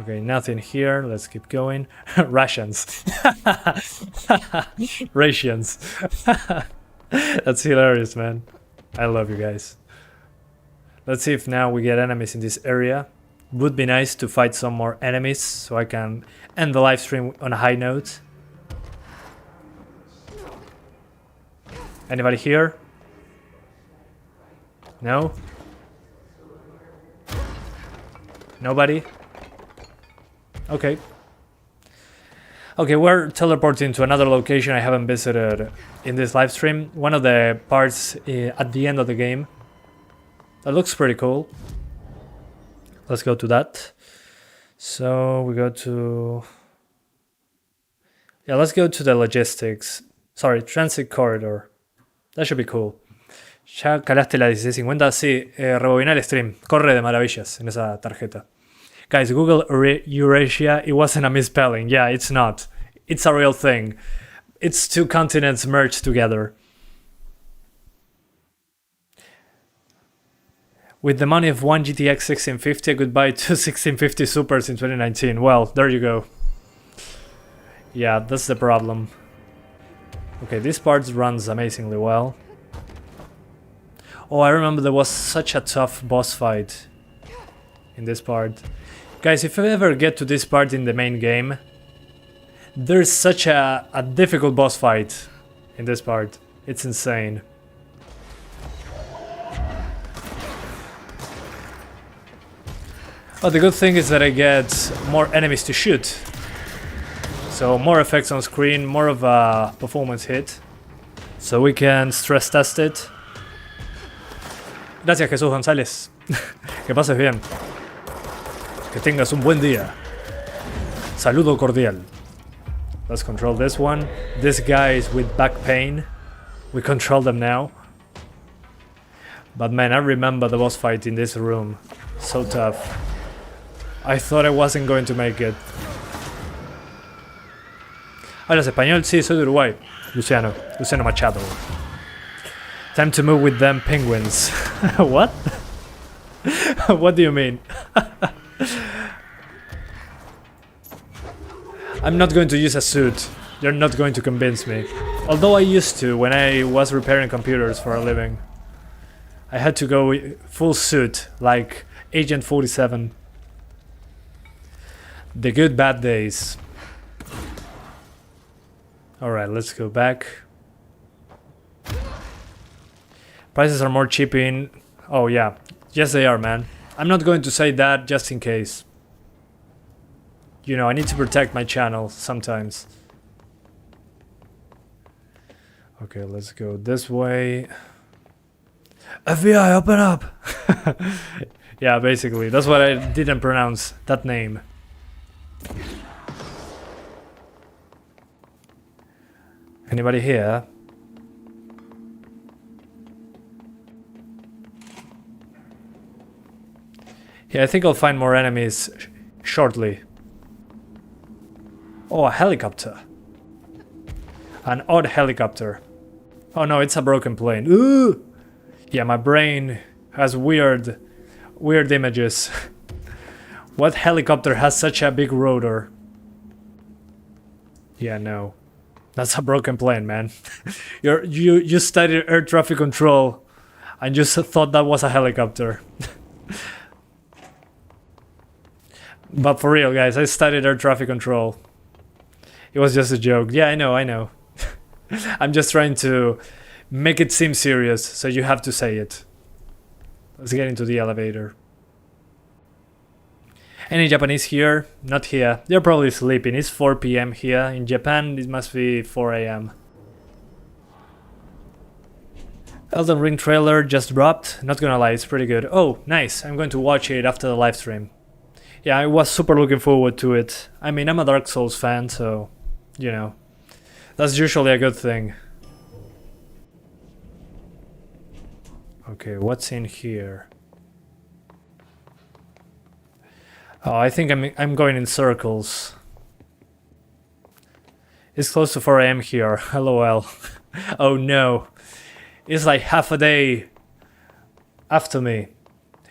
Okay, nothing here. Let's keep going. Russians. Russians. That's hilarious, man. I love you guys. Let's see if now we get enemies in this area. Would be nice to fight some more enemies so I can end the live stream on a high note. Anybody here? No? Nobody? Okay. Okay, we're teleporting to another location I haven't visited in this live stream. One of the parts at the end of the game. That looks pretty cool. Let's go to that. So we go to... Yeah, let's go to the logistics. Sorry, transit corridor. That should be cool. Ya calaste la 1650. Sí, rebobinar el stream. Corre de maravillas en esa tarjeta. Guys, Google Eurasia. It wasn't a misspelling. Yeah, it's not. It's a real thing. It's two continents merged together. With the money of one GTX 1650, I could buy two 1650 Supers in 2019. Well, there you go. Yeah, that's the problem. Okay, this part runs amazingly well. Oh, I remember there was such a tough boss fight in this part. Guys, if you ever get to this part in the main game, there's such a difficult boss fight in this part. It's insane. But the good thing is that I get more enemies to shoot. So more effects on screen, more of a performance hit. So we can stress test it. Gracias, Jesús González. Que pases bien. Que tengas un buen día. Saludo cordial. Let's control this one. This guy is with back pain. We control them now. But man, I remember the boss fight in this room. So tough. I thought I wasn't going to make it. ¿Hablas español? Sí, soy de Uruguay. Luciano Machado. Time to move with them penguins. What? What do you mean? I'm not going to use a suit. You're not going to convince me. Although I used to when I was repairing computers for a living. I had to go full suit, like Agent 47. The good bad days. Alright, let's go back. Prices are more cheap in... Oh yeah, yes they are, man. I'm not going to say that just in case. You know, I need to protect my channel sometimes. Okay, let's go this way. FBI, open up! Yeah, basically, that's what I didn't pronounce, that name. Anybody here? Yeah, I think I'll find more enemies shortly. Oh, a helicopter. An odd helicopter. Oh no, it's a broken plane. Ooh! Yeah, my brain has weird images. What helicopter has such a big rotor? Yeah, no. That's a broken plane, man. You studied air traffic control and just thought that was a helicopter. But for real, guys, I studied air traffic control. It was just a joke. Yeah, I know. I'm just trying to make it seem serious, so you have to say it. Let's get into the elevator. Any Japanese here? Not here. They're probably sleeping. It's 4 PM here. In Japan, it must be 4 AM. Elden Ring trailer just dropped. Not gonna lie, it's pretty good. Oh, nice. I'm going to watch it after the live stream. Yeah, I was super looking forward to it. I mean, I'm a Dark Souls fan, so, you know, that's usually a good thing. Okay, what's in here? Oh, I think I'm going in circles. It's close to 4 AM here. LOL. Oh no. It's like half a day after me.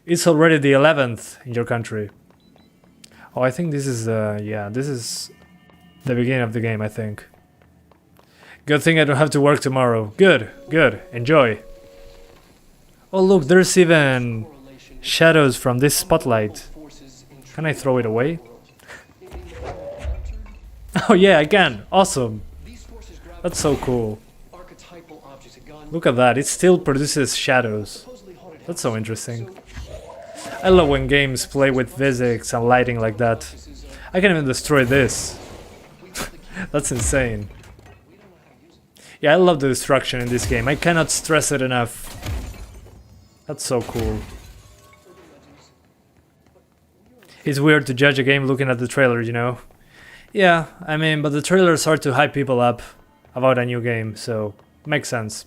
It's already the 11th in your country. Oh, I think this is this is the beginning of the game, I think. Good thing I don't have to work tomorrow. Good, good, enjoy. Oh look, there's even shadows from this spotlight. Can I throw it away? Oh yeah, I can. Awesome. That's so cool. Look at that, it still produces shadows. That's so interesting. I love when games play with physics and lighting like that. I can even destroy this. That's insane. Yeah, I love the destruction in this game. I cannot stress it enough. That's so cool. It's weird to judge a game looking at the trailer, you know? Yeah, I mean, but the trailers are to hype people up about a new game, so makes sense.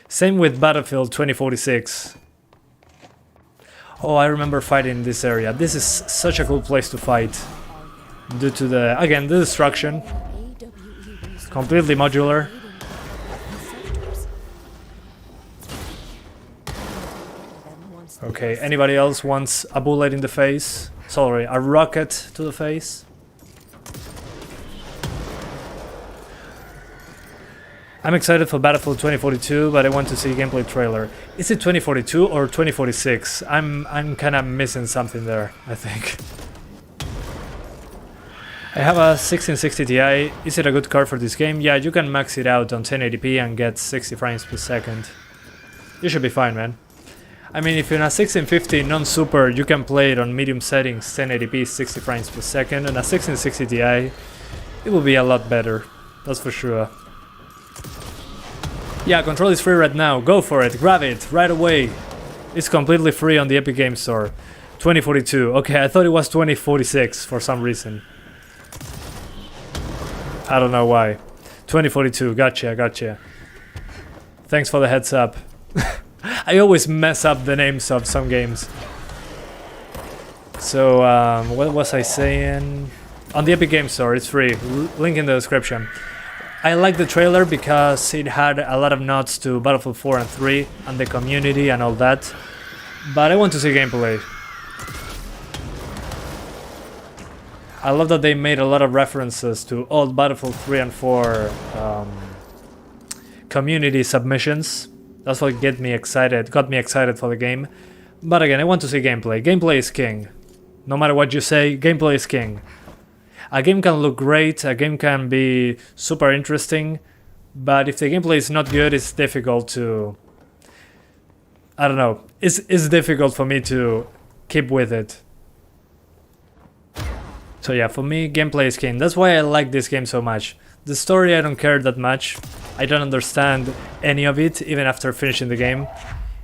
Same with Battlefield 2046. Oh, I remember fighting in this area. This is such a cool place to fight. Due to the, again, the destruction. Completely modular. Okay, anybody else wants a bullet in the face? Sorry, a rocket to the face? I'm excited for Battlefield 2042, but I want to see a gameplay trailer. Is it 2042 or 2046? I'm kind of missing something there, I think. I have a 1660 Ti. Is it a good card for this game? Yeah, you can max it out on 1080p and get 60 frames per second. You should be fine, man. I mean, if you're in a 1650 non-super, you can play it on medium settings, 1080p, 60 frames per second, and a 1660 Ti, it will be a lot better, that's for sure. Yeah, Control is free right now, go for it, grab it, right away. It's completely free on the Epic Games Store. 2042, okay, I thought it was 2046 for some reason. I don't know why. 2042, gotcha. Thanks for the heads up. I always mess up the names of some games. So, what was I saying? On the Epic Games Store, it's free. Link in the description. I like the trailer because it had a lot of nods to Battlefield 4 and 3 and the community and all that. But I want to see gameplay. I love that they made a lot of references to old Battlefield 3 and 4 community submissions. That's what got me excited for the game. But again, I want to see gameplay. Gameplay is king. No matter what you say, gameplay is king. A game can look great, a game can be super interesting, but if the gameplay is not good, it's difficult to... I don't know. It's difficult for me to keep with it. So yeah, for me, gameplay is king. That's why I like this game so much. The story, I don't care that much. I don't understand any of it, even after finishing the game.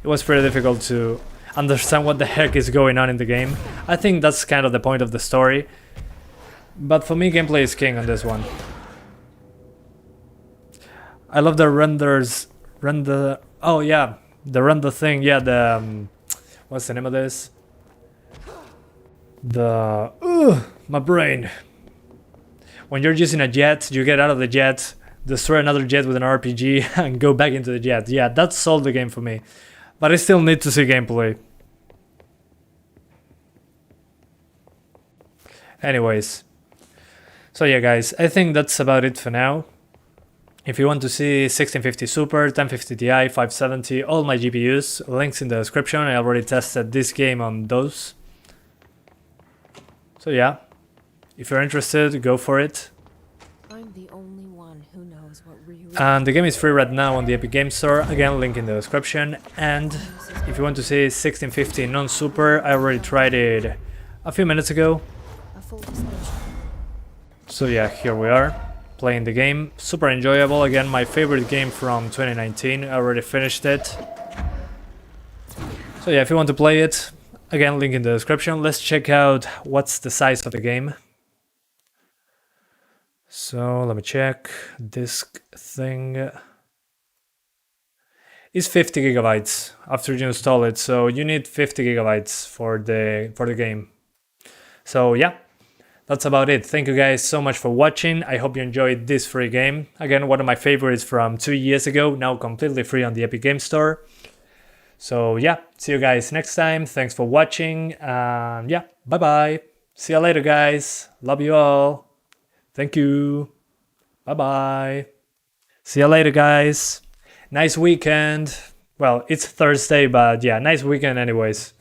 It was pretty difficult to understand what the heck is going on in the game. I think that's kind of the point of the story. But for me, gameplay is king on this one. I love the oh yeah, the render thing, yeah, the... what's the name of this? My brain. When you're using a jet, you get out of the jet, destroy another jet with an RPG, and go back into the jet. Yeah, that solved the game for me. But I still need to see gameplay. Anyways. So yeah, guys, I think that's about it for now. If you want to see 1650 Super, 1050 Ti, 570, all my GPUs, links in the description. I already tested this game on those. So yeah, if you're interested, go for it. I'm the only one who knows what really... And the game is free right now on the Epic Games Store. Again, link in the description. And if you want to see 1650 non-super, I already tried it a few minutes ago. A full disclosure. So yeah, here we are, playing the game. Super enjoyable. Again, my favorite game from 2019. I already finished it. So yeah, if you want to play it, again, link in the description. Let's check out what's the size of the game. So let me check. Disk thing is 50 gigabytes after you install it. So you need 50 gigabytes for the game. So yeah, that's about it. Thank you guys so much for watching. I hope you enjoyed this free game. Again, one of my favorites from 2 years ago, now completely free on the Epic Game Store. So yeah, see you guys next time. Thanks for watching. Yeah, bye-bye. See you later, guys. Love you all. Thank you. Bye-bye. See you later, guys. Nice weekend. Well, it's Thursday, but yeah, nice weekend anyways.